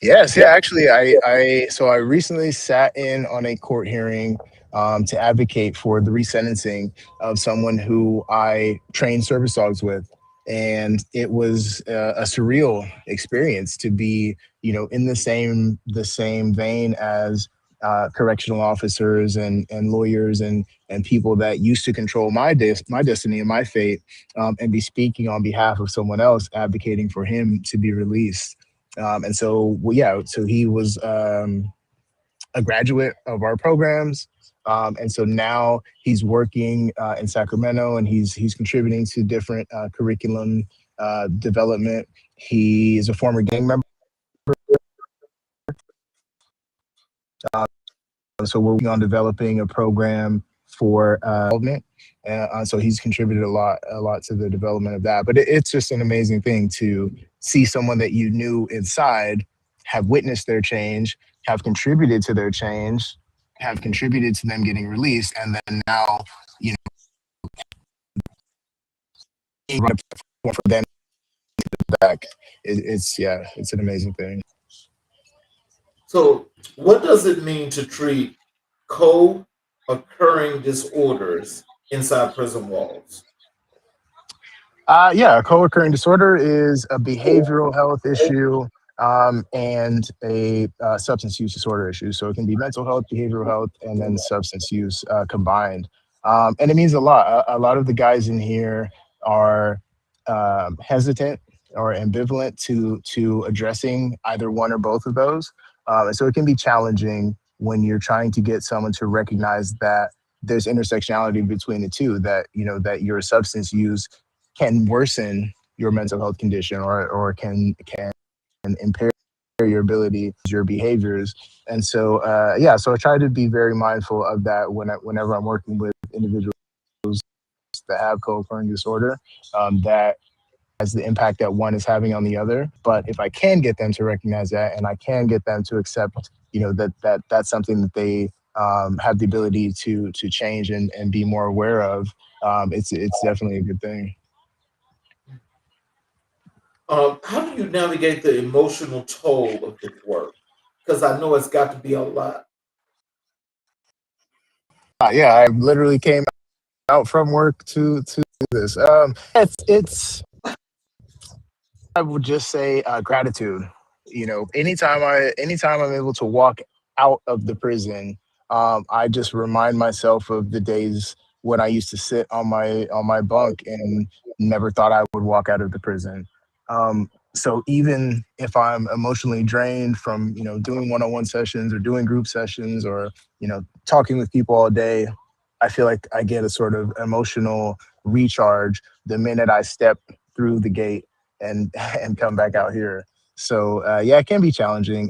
Speaker 3: Yes, yeah. Actually, I recently sat in on a court hearing to advocate for the resentencing of someone who I trained service dogs with, and it was a surreal experience to be, in the same vein as correctional officers and lawyers and people that used to control my destiny and my fate, and be speaking on behalf of someone else, advocating for him to be released. And so, well, yeah, so he was a graduate of our programs. And so now he's working in Sacramento, and he's contributing to different curriculum development. He is a former gang member. So we're working on developing a program for development. So he's contributed a lot to the development of that. But it's just an amazing thing to see someone that you knew inside have witnessed their change, have contributed to their change, have contributed to them getting released, and then now, you know, for them back. It's yeah, it's an amazing thing.
Speaker 2: So, what does it mean to treat co-occurring disorders inside prison walls?
Speaker 3: Yeah, a co-occurring disorder is a behavioral health issue and a substance use disorder issue. So it can be mental health, behavioral health, and then substance use combined. And it means a lot. A lot of the guys in here are hesitant or ambivalent to addressing either one or both of those. And so it can be challenging when you're trying to get someone to recognize that there's intersectionality between the two, that that your substance use can worsen your mental health condition, or can impair your ability, your behaviors. And so yeah, so I try to be very mindful of that whenever I'm working with individuals that have co-occurring disorder, that has the impact that one is having on the other. But if I can get them to recognize that, and I can get them to accept, that's something that they have the ability to change and be more aware of, it's definitely a good thing.
Speaker 2: How do you navigate the emotional toll of this work? Because I know it's got to be a lot.
Speaker 3: Yeah, I literally came out from work to this. It's I would just say gratitude. You know, anytime I'm able to walk out of the prison, I just remind myself of the days when I used to sit on my bunk and never thought I would walk out of the prison. So even if I'm emotionally drained from doing one-on-one sessions or doing group sessions or talking with people all day, I feel like I get a sort of emotional recharge the minute I step through the gate and and come back out here. So yeah, it can be challenging.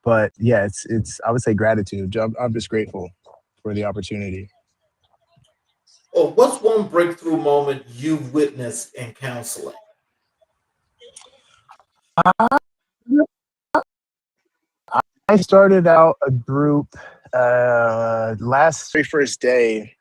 Speaker 3: But yeah, it's I would say gratitude. I'm just grateful for the opportunity.
Speaker 2: Or what's one breakthrough moment you've witnessed in counseling?
Speaker 3: I started out a group last very first day.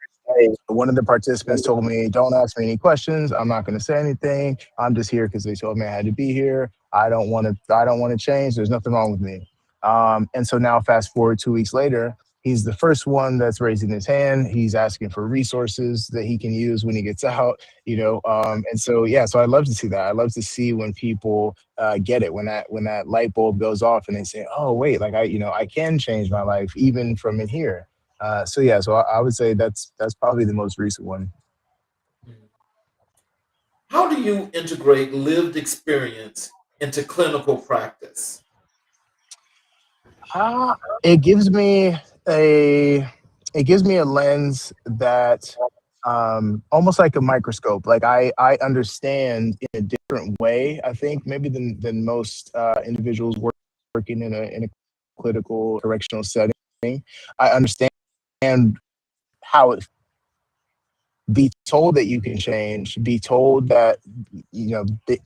Speaker 3: One of the participants told me, "Don't ask me any questions. I'm not going to say anything. I'm just here because they told me I had to be here. I don't want to. I don't want to change. There's nothing wrong with me." And so now, fast forward 2 weeks later, he's the first one that's raising his hand. He's asking for resources that he can use when he gets out. And so yeah, so I love to see that. I love to see when people get it, when that light bulb goes off, and they say, "Oh wait, like I can change my life even from in here." So yeah, so I would say that's probably the most recent one.
Speaker 2: How do you integrate lived experience into clinical practice?
Speaker 3: Uh, it gives me a it gives me a lens that almost like a microscope. Like I understand in a different way. I think maybe than most individuals working in a clinical correctional setting. I understand how it be told that you can change, be told that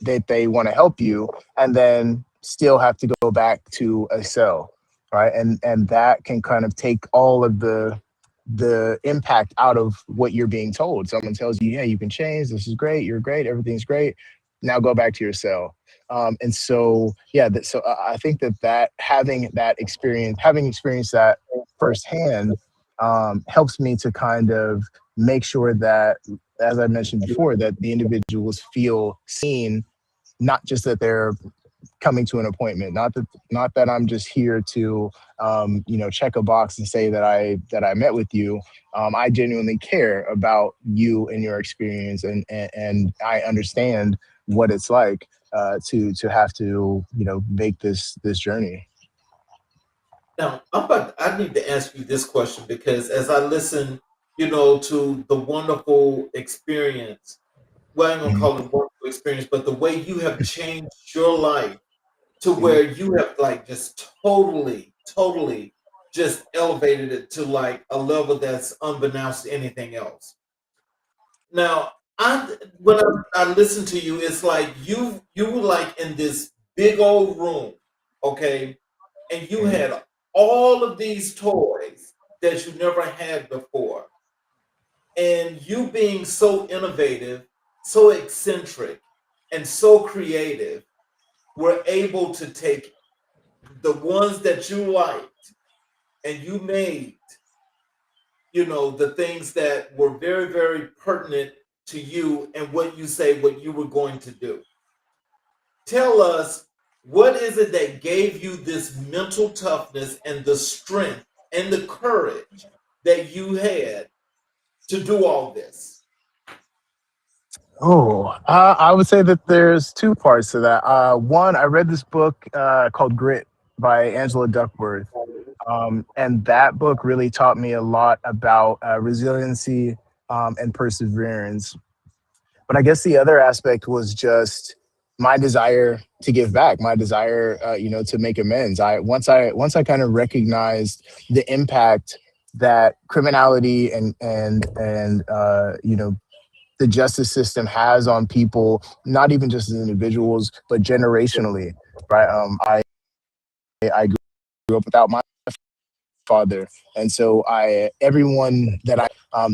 Speaker 3: that they want to help you, and then still have to go back to a cell, right? And that can kind of take all of the impact out of what you're being told. Someone tells you, "Yeah, you can change. This is great. You're great. Everything's great. Now go back to your cell." And so, yeah, so I think that having experienced that firsthand, helps me to kind of make sure that, as I mentioned before, that the individuals feel seen, not just that they're coming to an appointment, not that I'm just here to check a box and say that I met with you. I genuinely care about you and your experience, and I understand what it's like to have to make this journey.
Speaker 2: Now, I need to ask you this question because as I listen, to the wonderful experience, well, I'm gonna
Speaker 3: Mhm.
Speaker 2: call it wonderful experience, but the way you have changed your life to
Speaker 3: Mhm.
Speaker 2: where you have like just totally just elevated it to like a level that's unbeknownst to anything else. Now, when I listen to you, it's like you were like in this big old room, okay, and you
Speaker 3: Mhm.
Speaker 2: had all of these toys that you never had before, and you being so innovative, so eccentric, and so creative, were able to take the ones that you liked and you made, the things that were very, very pertinent to you and what you say, what you were going to do. Tell us, what is it that gave you this mental toughness and the strength and the courage that you had to do all this?
Speaker 3: Oh, I would say that there's two parts to that. One, I read this book called Grit by Angela Duckworth. And that book really taught me a lot about resiliency and perseverance. But I guess the other aspect was just my desire to give back, my desire, to make amends. Once I kind of recognized the impact that criminality and the justice system has on people, not even just as individuals, but generationally, right? I grew up without my father, and so I everyone that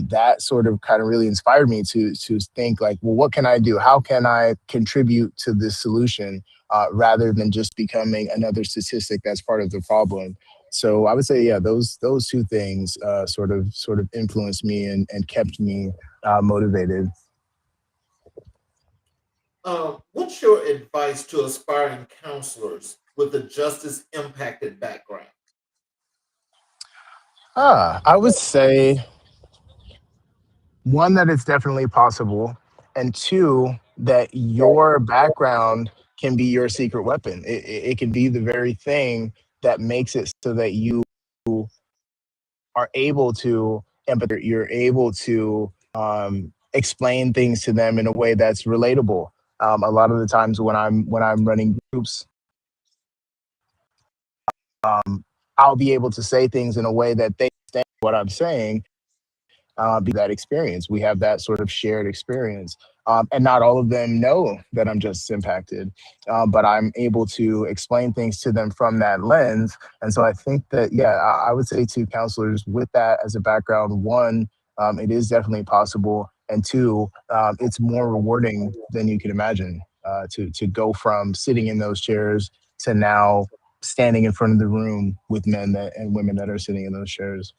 Speaker 3: that sort of kind of really inspired me to think like, well, what can I do? How can I contribute to this solution rather than just becoming another statistic that's part of the problem? So I would say, yeah, those two things sort of influenced me and kept me motivated.
Speaker 2: What's your advice to aspiring counselors with a justice impacted background?
Speaker 3: I would say one, that it's definitely possible, and two, that your background can be your secret weapon. It can be the very thing that makes it so that you are able to empathize. You're able to explain things to them in a way that's relatable. A lot of the times when I'm running groups, um, I'll be able to say things in a way that they understand what I'm saying, that experience. We have that sort of shared experience. And not all of them know that I'm just impacted, but I'm able to explain things to them from that lens. And so I think that, yeah, I would say to counselors with that as a background, one, it is definitely possible. And two, it's more rewarding than you can imagine, to go from sitting in those chairs to now standing in front of the room with men and women that are sitting in those chairs.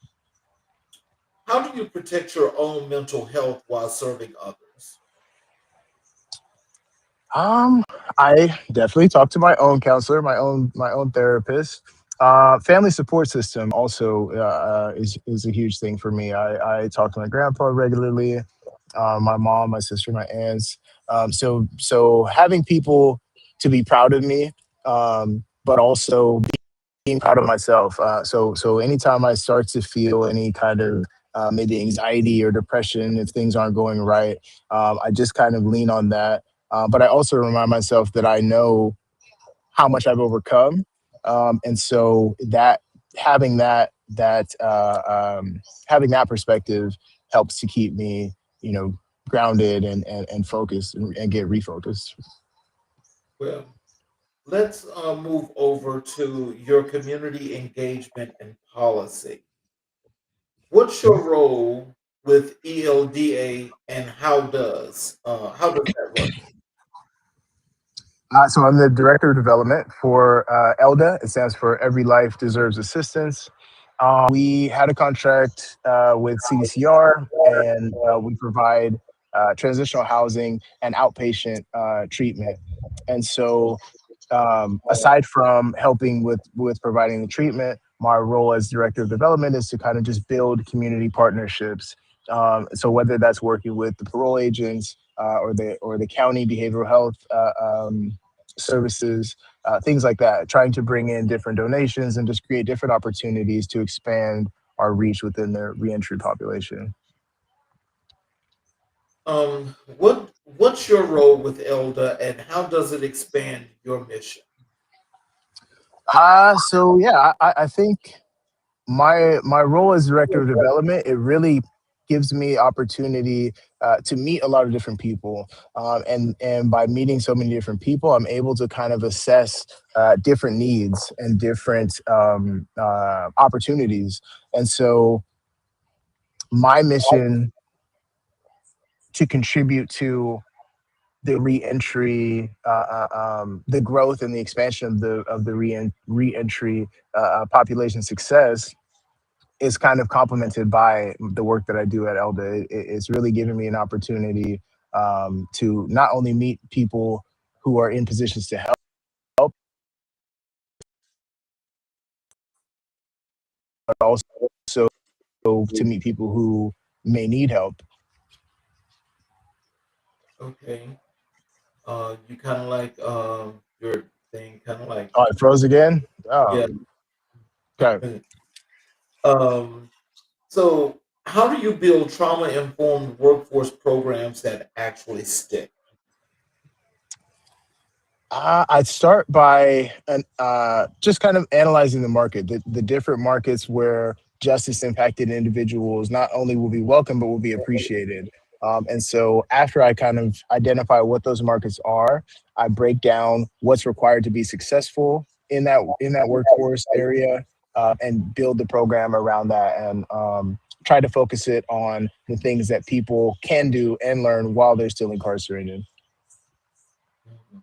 Speaker 2: How do you protect your own mental health while serving others?
Speaker 3: Um, I definitely talk to my own counselor, my own therapist. Family support system also is a huge thing for me. I talk to my grandpa regularly, my mom, my sister, my aunts. So having people to be proud of me, but also being proud of myself. So anytime I start to feel any kind of maybe anxiety or depression, if things aren't going right, I just kind of lean on that. But I also remind myself that I know how much I've overcome, and so that having having that perspective helps to keep me, grounded and focused, and get refocused.
Speaker 2: Well, let's move over to your community engagement and policy. What's your role with ELDA and how does that work?
Speaker 3: So I'm the director of development for ELDA. It stands for Every Life Deserves Assistance. We had a contract with CDCR, and we provide transitional housing and outpatient treatment. And so, aside from helping with providing the treatment, my role as director of development is to kind of just build community partnerships. So whether that's working with the parole agents, or the county behavioral health services, things like that, trying to bring in different donations and just create different opportunities to expand our reach within the reentry population.
Speaker 2: What's your role with ELDA and how does it expand your mission?
Speaker 3: So yeah, I think my role as director of development, it really gives me opportunity to meet a lot of different people, and by meeting so many different people, I'm able to kind of assess different needs and different opportunities. And so my mission to contribute to the reentry, the growth and the expansion of the reentry population success is kind of complemented by the work that I do at Elda. It's really giving me an opportunity to not only meet people who are in positions to help, but also to meet people who may need help.
Speaker 2: Okay. You kind of like your thing, kind of like
Speaker 3: Oh, it froze again. Oh,
Speaker 2: yeah.
Speaker 3: okay.
Speaker 2: um, so, how do you build trauma informed workforce programs that actually stick?
Speaker 3: I'd start by just kind of analyzing the market, the different markets where justice impacted individuals not only will be welcome, but will be appreciated. And so after I kind of identify what those markets are, I break down what's required to be successful in that workforce area, and build the program around that, and try to focus it on the things that people can do and learn while they're still incarcerated.
Speaker 2: Mhm.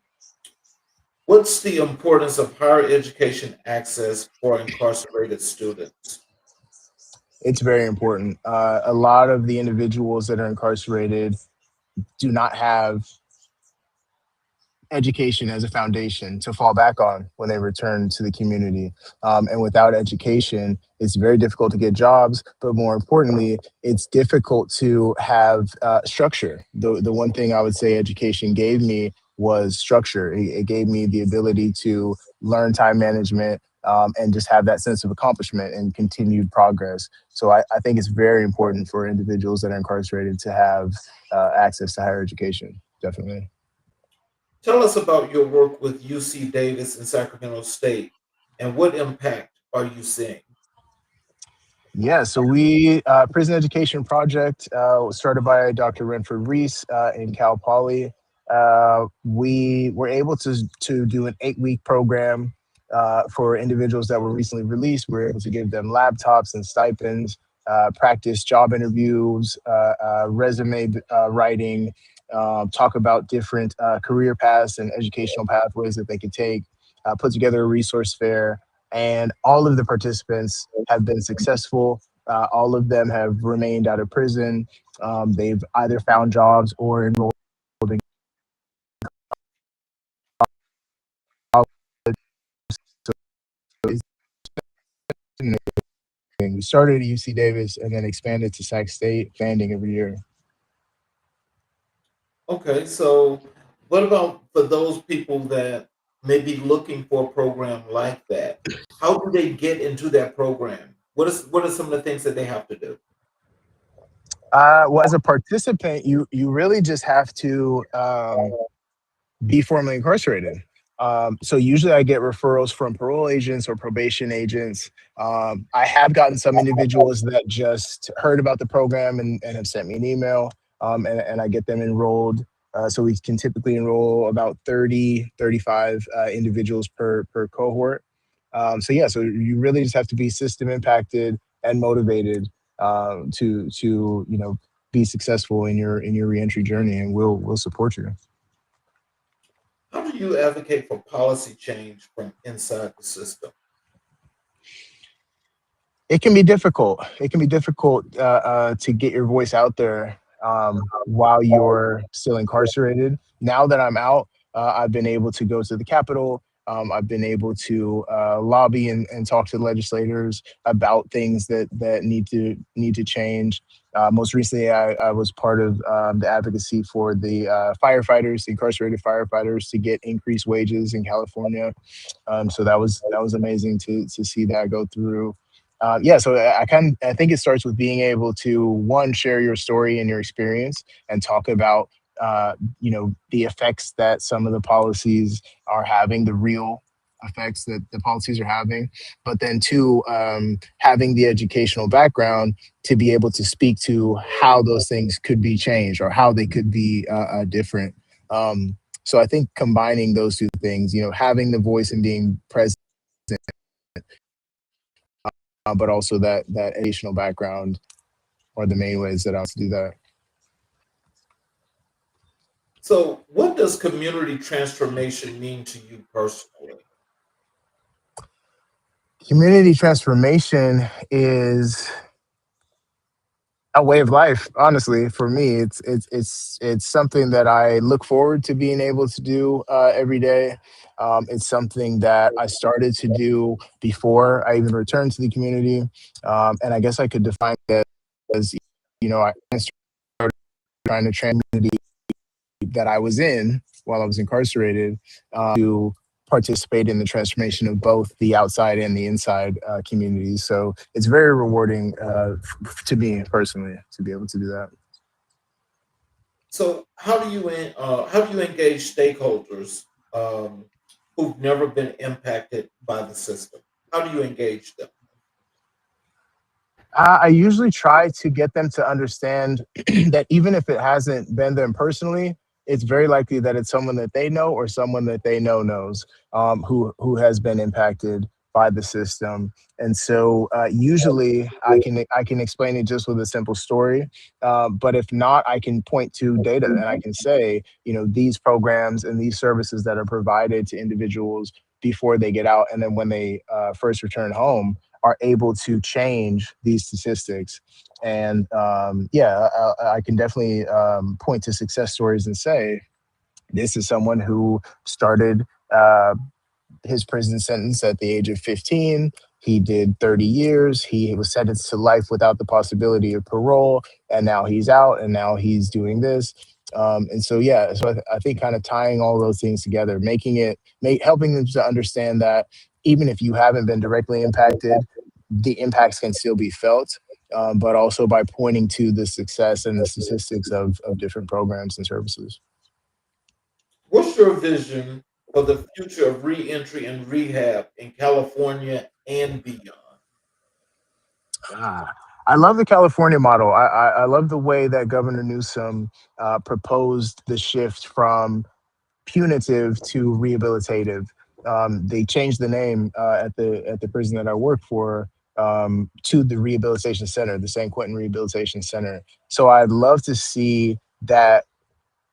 Speaker 2: What's the importance of higher education access for incarcerated students?
Speaker 3: It's very important. A lot of the individuals that are incarcerated do not have education as a foundation to fall back on when they return to the community. And without education, it's very difficult to get jobs, but more importantly, it's difficult to have structure. The one thing I would say education gave me was structure. It gave me the ability to learn time management, and just have that sense of accomplishment and continued progress. So I think it's very important for individuals that are incarcerated to have access to higher education, definitely.
Speaker 2: Tell us about your work with UC Davis and Sacramento State and what impact are you seeing?
Speaker 3: Yeah, so we prison education project was started by Dr. Renford Reese in Cal Poly. We were able to do an 8-week program for individuals that were recently released. We were able to give them laptops and stipends, practice job interviews, resume writing, talk about different career paths and educational pathways that they could take. Put together a resource fair, and all of the participants have been successful. All of them have remained out of prison. They've either found jobs or enrolled in college. So it's been amazing. We started at UC Davis and then expanded to Sac State, expanding every year.
Speaker 2: Okay, so what about for those people that may be looking for a program like that? How do they get into that program? What are some of the things that they have to do?
Speaker 3: Well, as a participant, you really just have to be formally incarcerated. So usually I get referrals from parole agents or probation agents. I have gotten some individuals that just heard about the program and have sent me an email, and I get them enrolled. So we can typically enroll about 30, 35 individuals per cohort. So yeah, so you really just have to be system impacted and motivated to be successful in your reentry journey, and we'll support you.
Speaker 2: How do you advocate for policy change from inside the system?
Speaker 3: It can be difficult. It can be difficult to get your voice out there while you're still incarcerated. Now that I'm out, I've been able to go to the Capitol. I've been able to lobby and talk to legislators about things that need to change. Most recently, I was part of the advocacy for the firefighters, the incarcerated firefighters, to get increased wages in California. So that was amazing to see that go through. Yeah, so I think it starts with being able to, one, share your story and your experience and talk about the effects that some of the policies are having, the real effects that the policies are having, but then two, having the educational background to be able to speak to how those things could be changed or how they could be different. So I think combining those two things, having the voice and being present, but also that educational background are the main ways that I want to do that.
Speaker 2: So, what does community transformation mean to you personally?
Speaker 3: Community transformation is a way of life. Honestly, for me, it's something that I look forward to being able to do every day. It's something that I started to do before I even returned to the community, and I guess I could define it as I started trying to community that I was in while I was incarcerated to participate in the transformation of both the outside and the inside communities. So it's very rewarding to me personally to be able to do that.
Speaker 2: So, how do you engage stakeholders who've never been impacted by the system? How do you engage them?
Speaker 3: I usually try to get them to understand that even if it hasn't been them personally, it's very likely that it's someone that they know or someone that they know knows who has been impacted by the system. And so usually I can explain it just with a simple story. But if not, I can point to data and I can say, these programs and these services that are provided to individuals before they get out and then when they first return home are able to change these statistics. And yeah, I can definitely point to success stories and say, this is someone who started his prison sentence at the age of 15. He did 30 years. He was sentenced to life without the possibility of parole. And now he's out and now he's doing this. And so, yeah, so I think kind of tying all those things together, helping them to understand that even if you haven't been directly impacted, the impacts can still be felt. But also by pointing to the success and the statistics of different programs and services.
Speaker 2: What's your vision for the future of reentry and rehab in California and beyond?
Speaker 3: Ah, I love the California model. I love the way that Governor Newsom proposed the shift from punitive to rehabilitative. They changed the name at the prison that I work for to the Rehabilitation Center, the San Quentin Rehabilitation Center. So I'd love to see that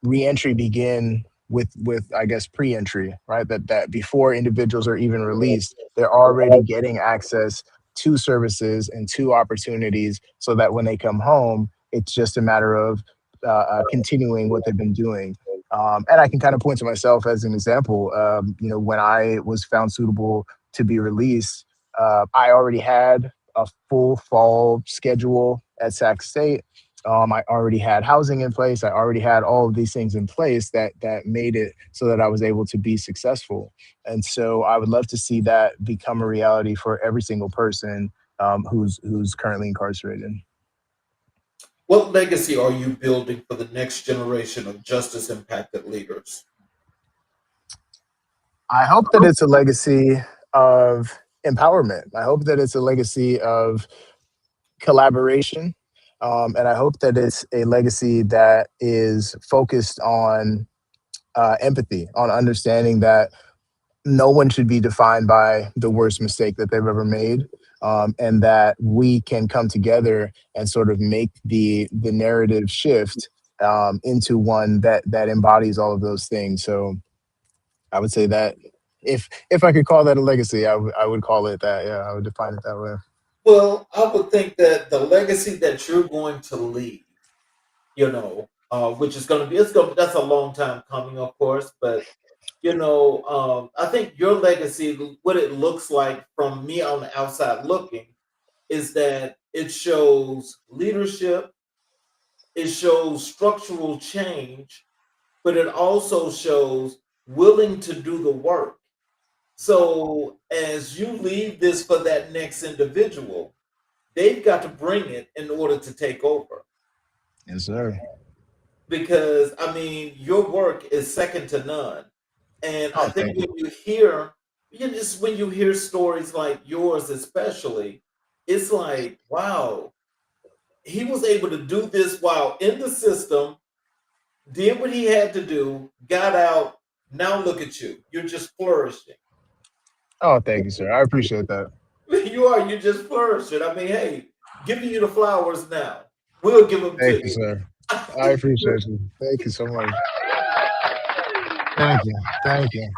Speaker 3: reentry begin with I guess pre-entry, right? That before individuals are even released, they're already getting access to services and to opportunities, so that when they come home, it's just a matter of continuing what they've been doing. And I can kind of point to myself as an example. When I was found suitable to be released, I already had a full fall schedule at Sac State. I already had housing in place. I already had all of these things in place that made it so that I was able to be successful. And so I would love to see that become a reality for every single person who's currently incarcerated.
Speaker 2: What legacy are you building for the next generation of justice impacted leaders?
Speaker 3: I hope that it's a legacy of empowerment. I hope that it's a legacy of collaboration. And I hope that it's a legacy that is focused on empathy, on understanding that no one should be defined by the worst mistake that they've ever made, and that we can come together and sort of make the narrative shift into one that embodies all of those things. So I would say that if I could call that a legacy, I would call it that. Yeah, I would define it that way.
Speaker 2: Well, I would think that the legacy that you're going to leave, which is going to be, that's a long time coming, of course, but I think your legacy, what it looks like from me on the outside looking, is that it shows leadership, it shows structural change, but it also shows willing to do the work. So as you leave this for that next individual, they've got to bring it in order to take over.
Speaker 3: Yes, sir.
Speaker 2: Because I mean, your work is second to none. And I
Speaker 3: Oh,
Speaker 2: think
Speaker 3: thank you.
Speaker 2: when you hear stories like yours, especially, it's like, wow, he was able to do this while in the system, did what he had to do, got out. Now look at you. You're just flourishing.
Speaker 3: Oh, thank you, sir. I appreciate that.
Speaker 2: You're just flourishing. I mean, hey, giving you the flowers now. We'll give them
Speaker 3: Thank
Speaker 2: to
Speaker 3: you,
Speaker 2: you.
Speaker 3: sir. I appreciate you. Thank you so much. Thank you. Thank you.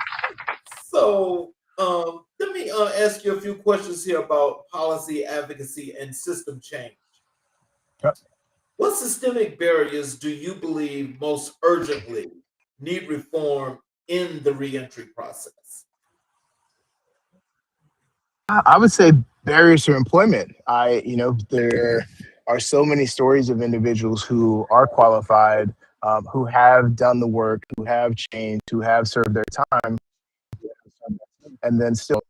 Speaker 2: So, let me ask you a few questions here about policy advocacy and system change.
Speaker 3: Yep.
Speaker 2: What systemic barriers do you believe most urgently need reform in the reentry process?
Speaker 3: I would say barriers to employment. There are so many stories of individuals who are qualified, who have done the work, who have changed, who have served their time, and then still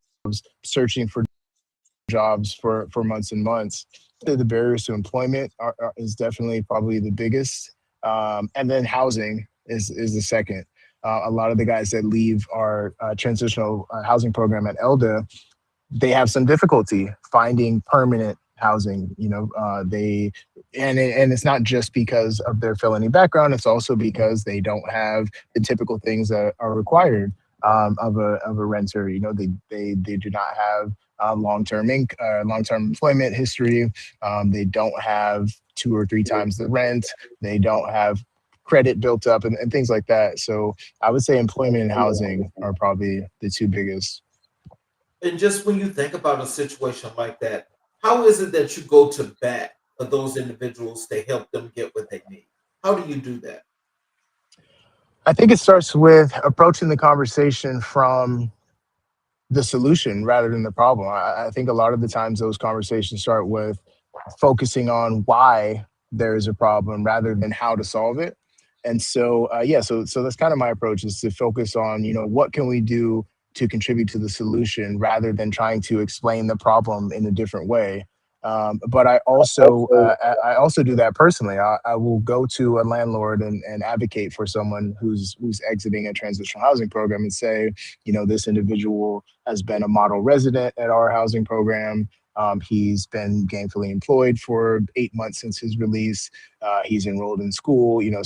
Speaker 3: searching for jobs for months and months. The barriers to employment is definitely probably the biggest, and then housing is the second. A lot of the guys that leave our transitional housing program at ELDA, they have some difficulty finding permanent housing. And it's not just because of their felony background. It's also because they don't have the typical things that are required. of a renter. You know, they do not have long term employment history. They don't have two or three times the rent. They don't have credit built up and things like that. So I would say employment and housing are probably the two biggest.
Speaker 2: And just when you think about a situation like that, how is it that you go to bat for those individuals to help them get what they need? How do you do that?
Speaker 3: I think it starts with approaching the conversation from the solution rather than the problem. I think a lot of the times those conversations start with focusing on why there is a problem rather than how to solve it. And so, so that's kind of my approach, is to focus on, you know, what can we do to contribute to the solution rather than trying to explain the problem in a different way. But I also do that personally. I will go to a landlord and advocate for someone who's exiting a transitional housing program and say, you know, this individual has been a model resident at our housing program. He's been gainfully employed for 8 months since his release. He's enrolled in school, you know,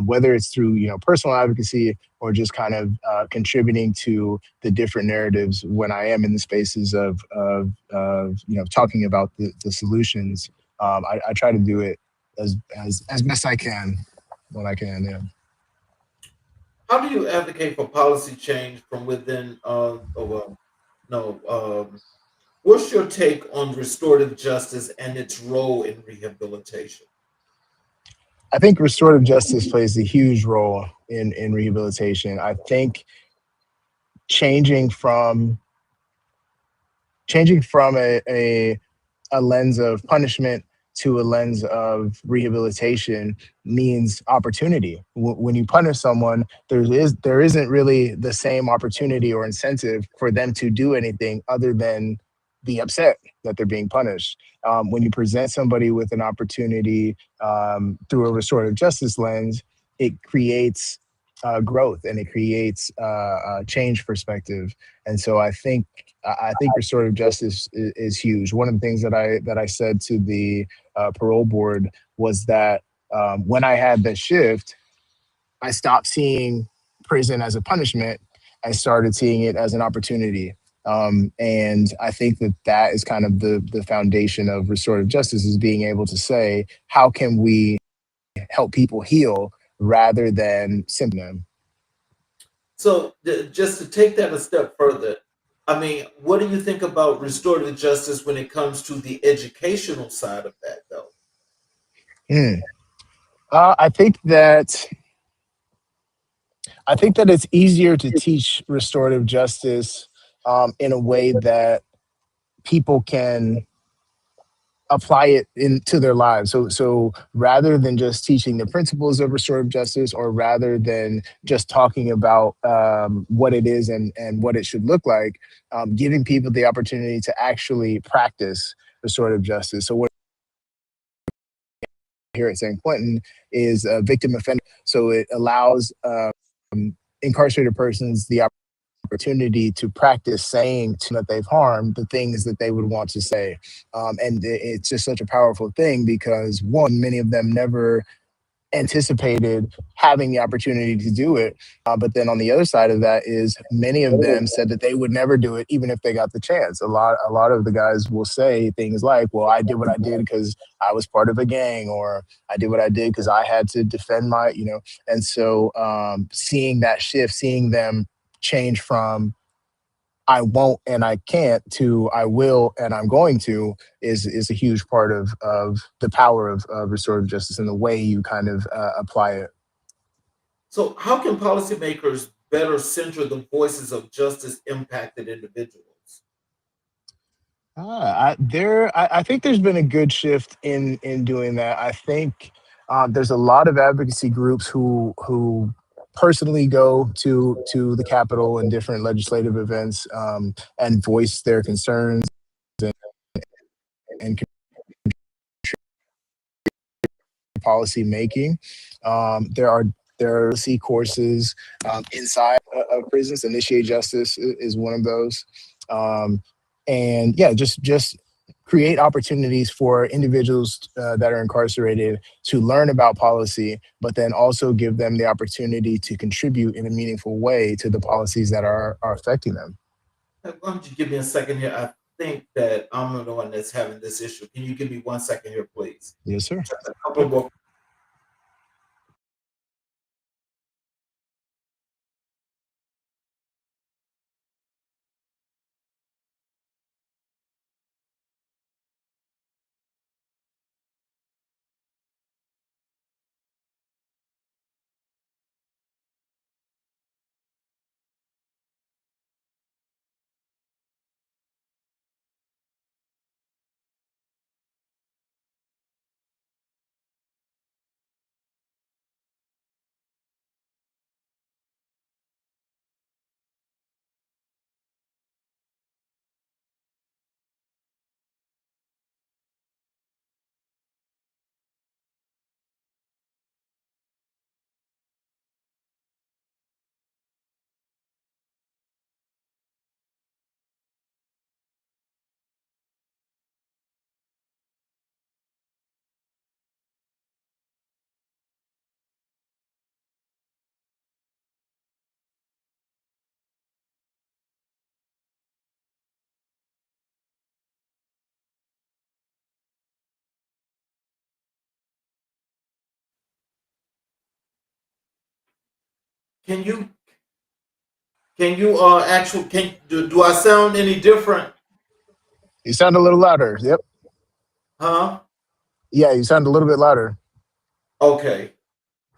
Speaker 3: whether it's through, you know, personal advocacy or just kind of contributing to the different narratives when I am in the spaces of you know, talking about the solutions. I try to do it as best I can when I can. Yeah.
Speaker 2: How do you advocate for policy change from within? No. What's your take on restorative justice and its role in rehabilitation?
Speaker 3: I think restorative justice plays a huge role in rehabilitation. I think changing from changing from a lens of punishment to a lens of rehabilitation means opportunity. When you punish someone, there isn't really the same opportunity or incentive for them to do anything other than be upset that they're being punished. When you present somebody with an opportunity through a restorative justice lens, it creates growth, and it creates change perspective. And so I think restorative justice is huge. One of the things that I said to the parole board was that when I had the shift, I stopped seeing prison as a punishment and started seeing it as an opportunity. And I think that is kind of the foundation of restorative justice, is being able to say, how can we help people heal rather than symptom?
Speaker 2: So, just to take that a step further, I mean, what do you think about restorative justice when it comes to the educational side of that, though?
Speaker 3: Mm. I think that it's easier to teach restorative justice in a way that people can apply it into their lives. So rather than just teaching the principles of restorative justice, or rather than just talking about what it is and what it should look like, giving people the opportunity to actually practice restorative justice. So what here at San Quentin is a victim offender. So it allows incarcerated persons the opportunity to practice saying to that they've harmed the things that they would want to say. And it's just such a powerful thing because, one, many of them never anticipated having the opportunity to do it. But then on the other side of that is, many of them said that they would never do it even if they got the chance. A lot of the guys will say things like, well, I did what I did because I was part of a gang, or I did what I did because I had to defend my, you know. And so seeing that shift, seeing them change from I won't and I can't to I will and I'm going to, is a huge part of the power of restorative justice and the way you kind of apply it.
Speaker 2: So, how can policymakers better center the voices of justice impacted individuals?
Speaker 3: I think there's been a good shift in doing that. I think there's a lot of advocacy groups who personally go to the Capitol and different legislative events and voice their concerns and, and policy making. There are C courses inside of prisons. Initiate Justice is one of those, and yeah, just create opportunities for individuals that are incarcerated to learn about policy, but then also give them the opportunity to contribute in a meaningful way to the policies that are affecting them.
Speaker 2: Why don't you give me a second here? I think that I'm the one that's having this issue. Can you give me 1 second here, please?
Speaker 3: Yes, sir.
Speaker 2: Just a couple more. Can you actually do I sound any different?
Speaker 3: You sound a little louder. Yep.
Speaker 2: Huh?
Speaker 3: Yeah, you sound a little bit louder.
Speaker 2: Okay.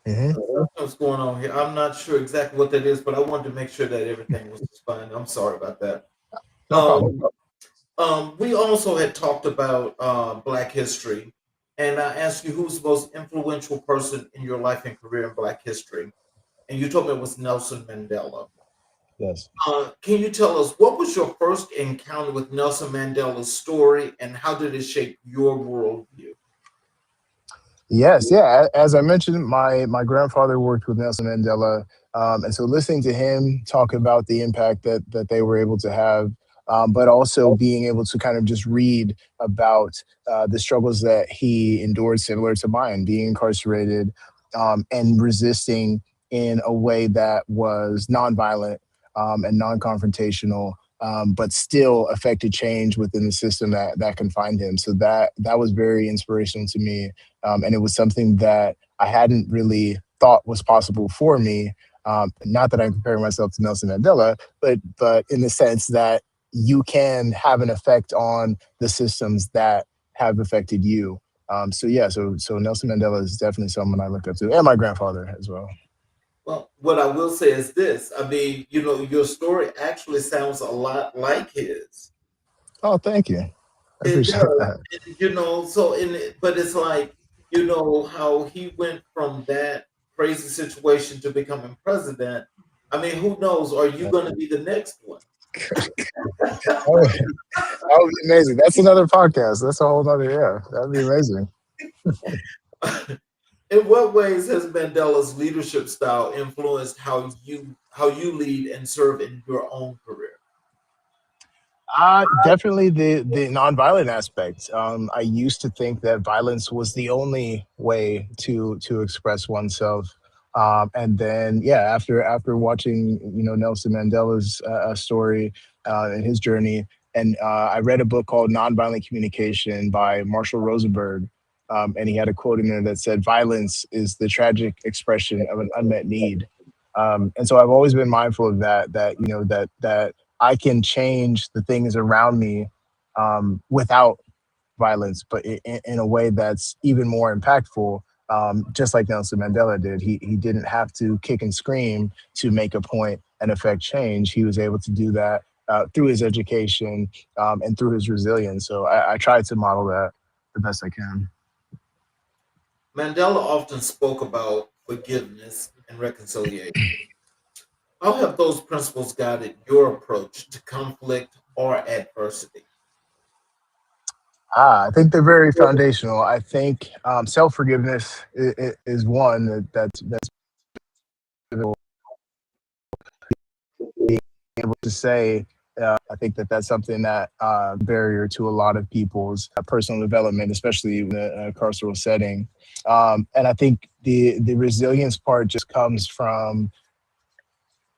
Speaker 3: Hmm.
Speaker 2: Something's going on here. I'm not sure exactly what that is, but I wanted to make sure that everything was fine. I'm sorry about that.
Speaker 3: No problem.
Speaker 2: Um, we also had talked about Black history, and I asked you who's the most influential person in your life and career in Black history, and you told me it was Nelson Mandela.
Speaker 3: Yes.
Speaker 2: Can you tell us what was your first encounter with Nelson Mandela's story, and how did it shape your worldview?
Speaker 3: Yes, yeah. As I mentioned, my grandfather worked with Nelson Mandela, and so listening to him talk about the impact that they were able to have, but also being able to kind of just read about the struggles that he endured, similar to mine, being incarcerated and resisting in a way that was nonviolent and non-confrontational. But still affected change within the system that confined him. So that was very inspirational to me, and it was something that I hadn't really thought was possible for me. Not that I'm comparing myself to Nelson Mandela, but in the sense that you can have an effect on the systems that have affected you. So yeah, so Nelson Mandela is definitely someone I look up to, and my grandfather as well.
Speaker 2: Well, what I will say is this. I mean, your story actually sounds a lot like his.
Speaker 3: Oh, thank you. I
Speaker 2: It
Speaker 3: appreciate
Speaker 2: does.
Speaker 3: that.
Speaker 2: So but it's like, how he went from that crazy situation to becoming president. I mean, who knows? Are you going to be the next one?
Speaker 3: That would be amazing. That's another podcast. That's a whole other, yeah. That'd be amazing.
Speaker 2: In what ways has Mandela's leadership style influenced how you lead and serve in your own career?
Speaker 3: Definitely the nonviolent aspect. I used to think that violence was the only way to express oneself. And then, yeah, after watching Nelson Mandela's story and his journey, and I read a book called Nonviolent Communication by Marshall Rosenberg, and he had a quote in there that said, "Violence is the tragic expression of an unmet need." And so I've always been mindful of that. That I can change the things around me without violence, but in a way that's even more impactful. Just like Nelson Mandela did, he didn't have to kick and scream to make a point and affect change. He was able to do that through his education and through his resilience. So I try to model that the best I can.
Speaker 2: Mandela often spoke about forgiveness and reconciliation. How have those principles guided your approach to conflict or adversity?
Speaker 3: I think they're very foundational. I think self forgiveness is one that's able to say I think that that's something that barrier to a lot of people's personal development, especially in a carceral setting. And I think the resilience part just comes from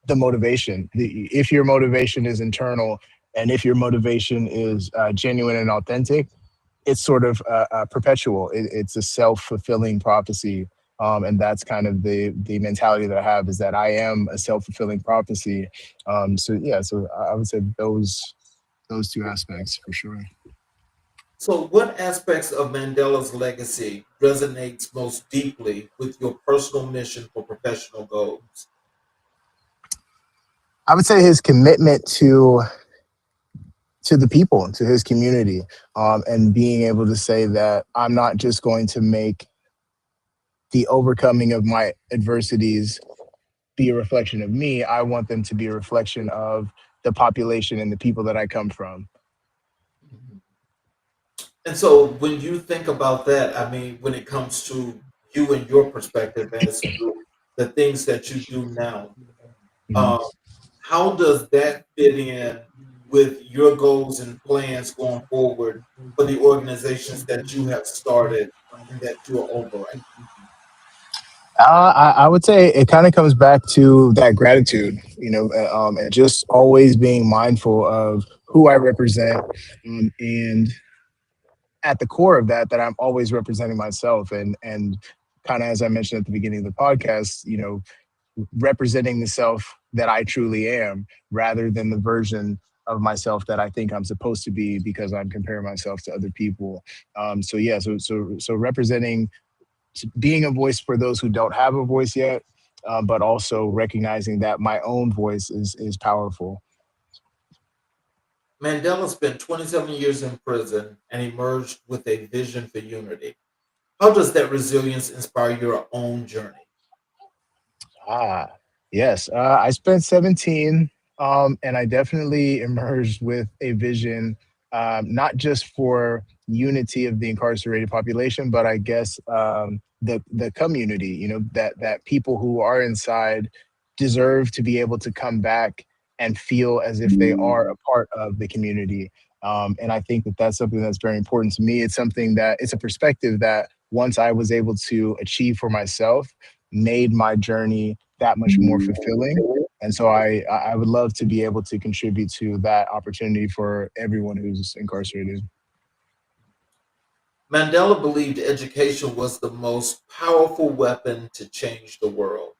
Speaker 3: the motivation. If your motivation is internal, and if your motivation is genuine and authentic, it's sort of perpetual. It's a self-fulfilling prophecy, and that's kind of the mentality that I have, is that I am a self-fulfilling prophecy. So yeah, so I would say those two aspects for sure.
Speaker 2: So, what aspects of Mandela's legacy resonates most deeply with your personal mission for professional goals?
Speaker 3: I would say his commitment to the people, to his community, and being able to say that I'm not just going to make the overcoming of my adversities be a reflection of me. I want them to be a reflection of the population and the people that I come from.
Speaker 2: Mhm. And so, when you think about that, I mean, when it comes to you and your perspective as to the things that you do now,
Speaker 3: Mhm.
Speaker 2: um, how does that fit in with your goals and plans going forward for the organizations that you have started and that you are over right
Speaker 3: I would say it kind of comes back to that gratitude, and just always being mindful of who I represent, and at the core of that, that I'm always representing myself, and kind of as I mentioned at the beginning of the podcast, representing the self that I truly am, rather than the version of myself that I think I'm supposed to be because I'm comparing myself to other people. So yeah, so representing, being a voice for those who don't have a voice yet, but also recognizing that my own voice is powerful.
Speaker 2: now? Mandela spent 27 years in prison and emerged with a vision for unity. How does that resilience inspire your own journey?
Speaker 3: Ah, yes. I spent 17, and I definitely emerged with a vision, not just for unity of the incarcerated population, but I guess the community. That people who are inside deserve to be able to come back and feel as if they are a part of the community. And I think that that's something that's very important to me. It's something that it's a perspective that once I was able to achieve for myself, made my journey that much more fulfilling. And so I would love to be able to contribute to that opportunity for everyone who's incarcerated.
Speaker 2: Mandela believed education was the most powerful weapon to change the world.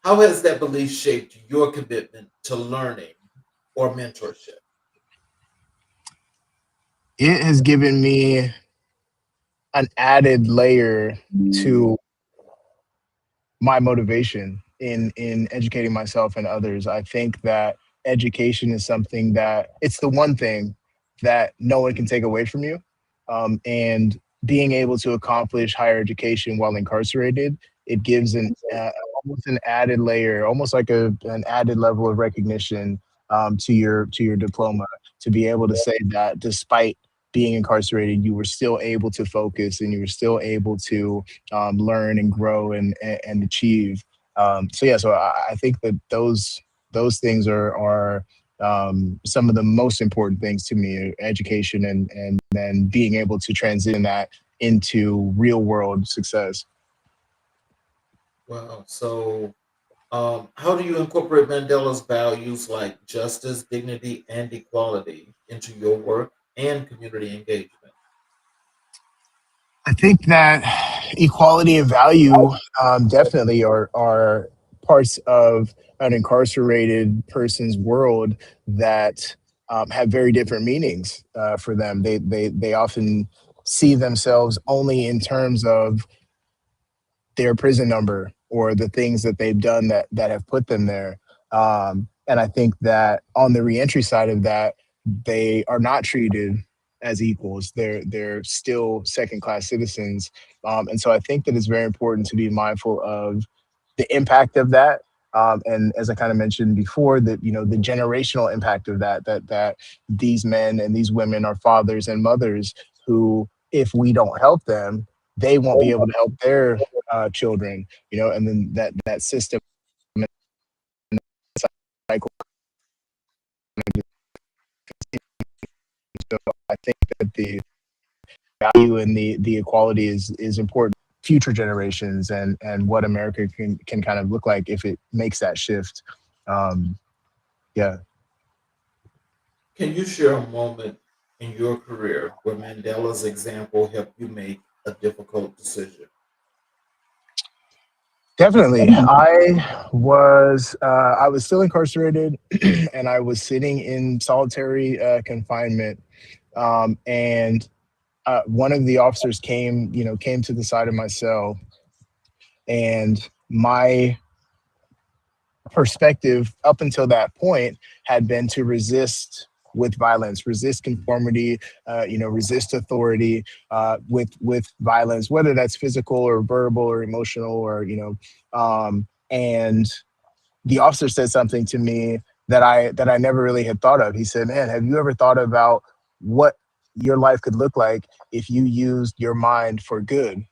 Speaker 2: How has that belief shaped your commitment to learning or mentorship?
Speaker 3: It has given me an added layer to my motivation in educating myself and others. I think that education is something that it's the one thing that no one can take away from you. And being able to accomplish higher education while incarcerated, it gives an almost an added layer, almost like an added level of recognition, to your diploma, to be able to say that despite being incarcerated, you were still able to focus and you were still able to learn and grow and achieve. So yeah, so I think that those things are some of the most important things to me: education, and then being able to transition that into real world success.
Speaker 2: Wow. So, how do you incorporate Mandela's values like justice, dignity, and equality into your work and community engagement?
Speaker 3: I think that equality and value definitely are parts of an incarcerated person's world that have very different meanings for them. They often see themselves only in terms of their prison number or the things that they've done that have put them there. And I think that on the reentry side of that, they are not treated as equals. They're still second class citizens. And so I think that it's very important to be mindful of the impact of that. And as I kind of mentioned before, that the generational impact of that these men and these women are fathers and mothers who, if we don't help them, they won't be able to help their children. And then that system cycle I think that the value and the equality is important future generations and what America can kind of look like if it makes that shift. Um, yeah.
Speaker 2: Can you share a moment in your career where Mandela's example helped you make a difficult decision?
Speaker 3: Definitely. I was still incarcerated and I was sitting in solitary confinement. And one of the officers came to the side of my cell, and my perspective up until that point had been to resist with violence, resist conformity, resist authority with violence, whether that's physical or verbal or emotional and the officer said something to me that I never really had thought of. He said, "Man, have you ever thought about what your life could look like if you used your mind for good?"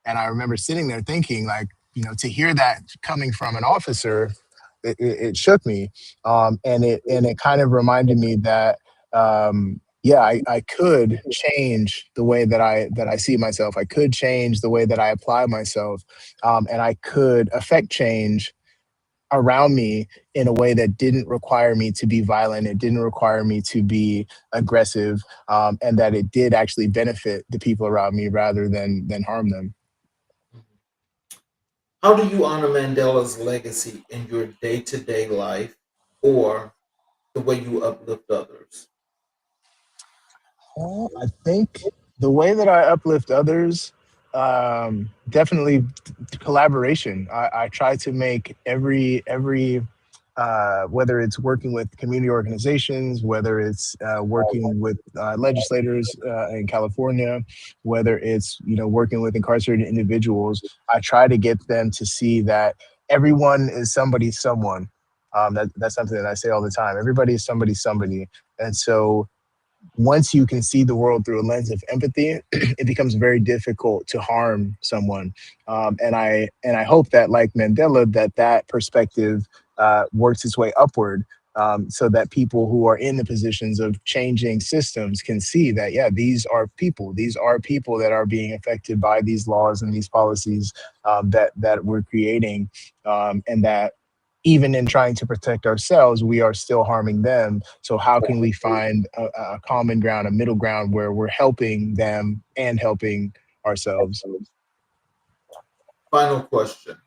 Speaker 3: And I remember sitting there thinking, like, to hear that coming from an officer, it shook me, and it kind of reminded me that, yeah, I could change the way that I see myself. I could change the way that I apply myself, and I could affect change around me in a way that didn't require me to be violent. It didn't require me to be aggressive, and that it did actually benefit the people around me rather than harm them.
Speaker 2: How do you honor Mandela's legacy in your day to day life or the way you uplift others?
Speaker 3: I think the way that I uplift others, definitely collaboration. I try to make every whether it's working with community organizations, whether it's working with legislators in California, whether it's working with incarcerated individuals, I try to get them to see that everyone is somebody's someone. That's something that I say all the time. Everybody is somebody's somebody, and so once you can see the world through a lens of empathy, it becomes very difficult to harm someone. And I hope that, like Mandela, that perspective works its way upward, so that people who are in the positions of changing systems can see that, yeah, these are people that are being affected by these laws and these policies that we're creating, and that even in trying to protect ourselves, we are still harming them. So how can we find a common ground, a middle ground where we're helping them and helping ourselves?
Speaker 2: Final question.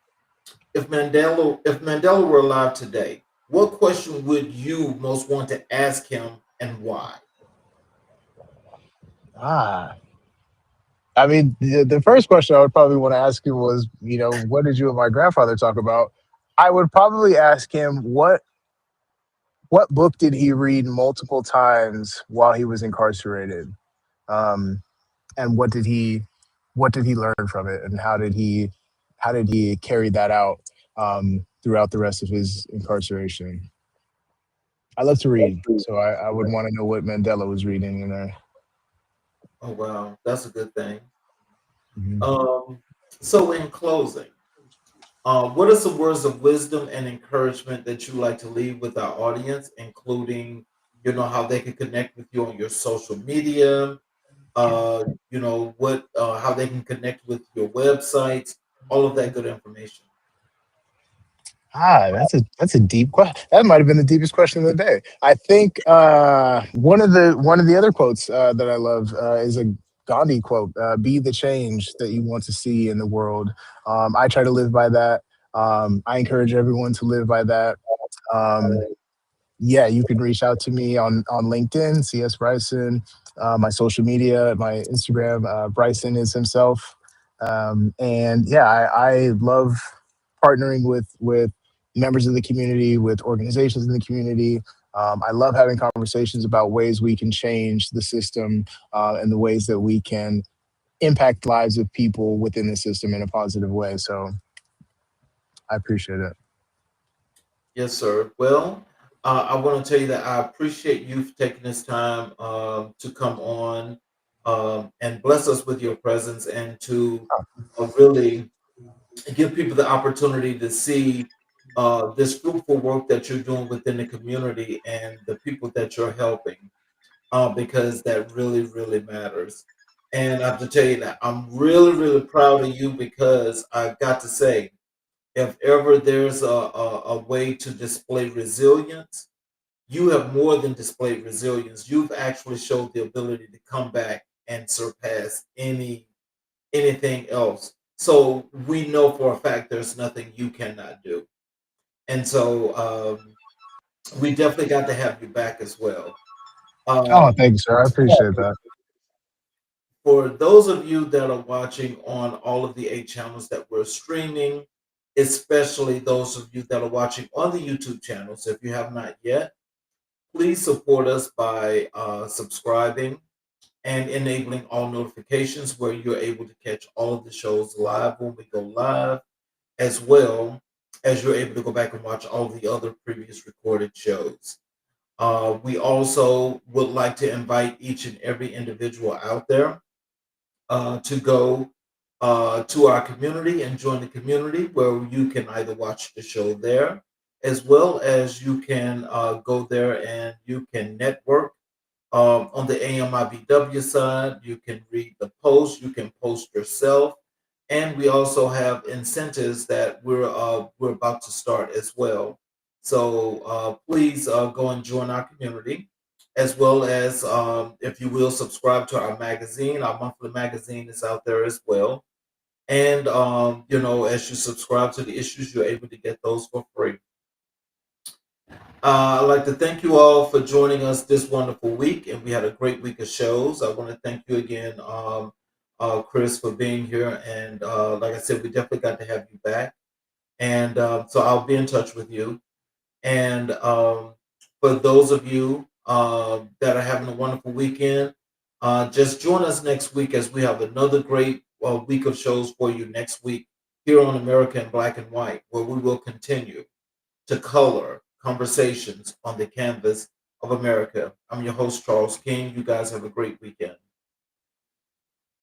Speaker 2: If Mandela were alive today, what question would you most want to ask him and why?
Speaker 3: Ah, I mean, the first question I would probably want to ask him was, what did you and my grandfather talk about? I would probably ask him what book did he read multiple times while he was incarcerated, um, and what did he learn from it, and how did he carry that out throughout the rest of his incarceration. I love to read, so I would want to know what Mandela was reading in there.
Speaker 2: Oh, wow, that's a good thing.
Speaker 3: Mhm.
Speaker 2: Um, so, in closing, what are some words of wisdom and encouragement that you like to leave with our audience, including, how they can connect with you on your social media, how they can connect with your websites, all of that good information.
Speaker 3: That's a deep question. That might have been the deepest question of the day. I think one of the other quotes that I love is a Gandhi quote: "Be the change that you want to see in the world." I try to live by that. I encourage everyone to live by that. Um, yeah, you can reach out to me on LinkedIn, CS Bryson, my social media, my Instagram. Bryson is himself, and yeah, I love partnering with members of the community, with organizations in the community. I love having conversations about ways we can change the system, and the ways that we can impact lives of people within the system in a positive way. So I appreciate it.
Speaker 2: Yes, sir. Well, I want to tell you that I appreciate you for taking this time to come on and bless us with your presence and to really give people the opportunity to see this fruitful work that you're doing within the community and the people that you're helping. because that really, really matters. And I have to tell you that I'm really, really proud of you because I've got to say, if ever there's a way to display resilience, you have more than displayed resilience. You've actually showed the ability to come back and surpass anything else. So we know for a fact there's nothing you cannot do. And so we definitely got to have you back as well.
Speaker 3: Oh,
Speaker 2: Um,
Speaker 3: thank you, sir. I appreciate that.
Speaker 2: for those of you that are watching on all of the 8 channels that we're streaming, especially those of you that are watching on the YouTube channels, if you have not yet, please support us by subscribing and enabling all notifications where you're able to catch all of the shows live when we go live, as well as you're able to go back and watch all of the other previous recorded shows. We also would like to invite each and every individual out there to go to our community and join the community where you can either watch the show there as well as you can go there and you can network on the AMIBW side. You can read the post, you can post yourself, and we also have incentives that we're about to start as well. So please go and join our community, as well as if you will subscribe to our magazine. Our monthly magazine is out there as well. And as you subscribe to the issues, you're able to get those for free. I'd like to thank you all for joining us this wonderful week, and we had a great week of shows. I want to thank you again, Chris, for being here. And like I said, we definitely got to have you back. And so I'll be in touch with you. And for those of you that are having a wonderful weekend, just join us next week as we have another great week of shows for you next week here on America in Black and White, where we will continue to color conversations on the canvas of America. I'm your host, Charles King. You guys have a great weekend.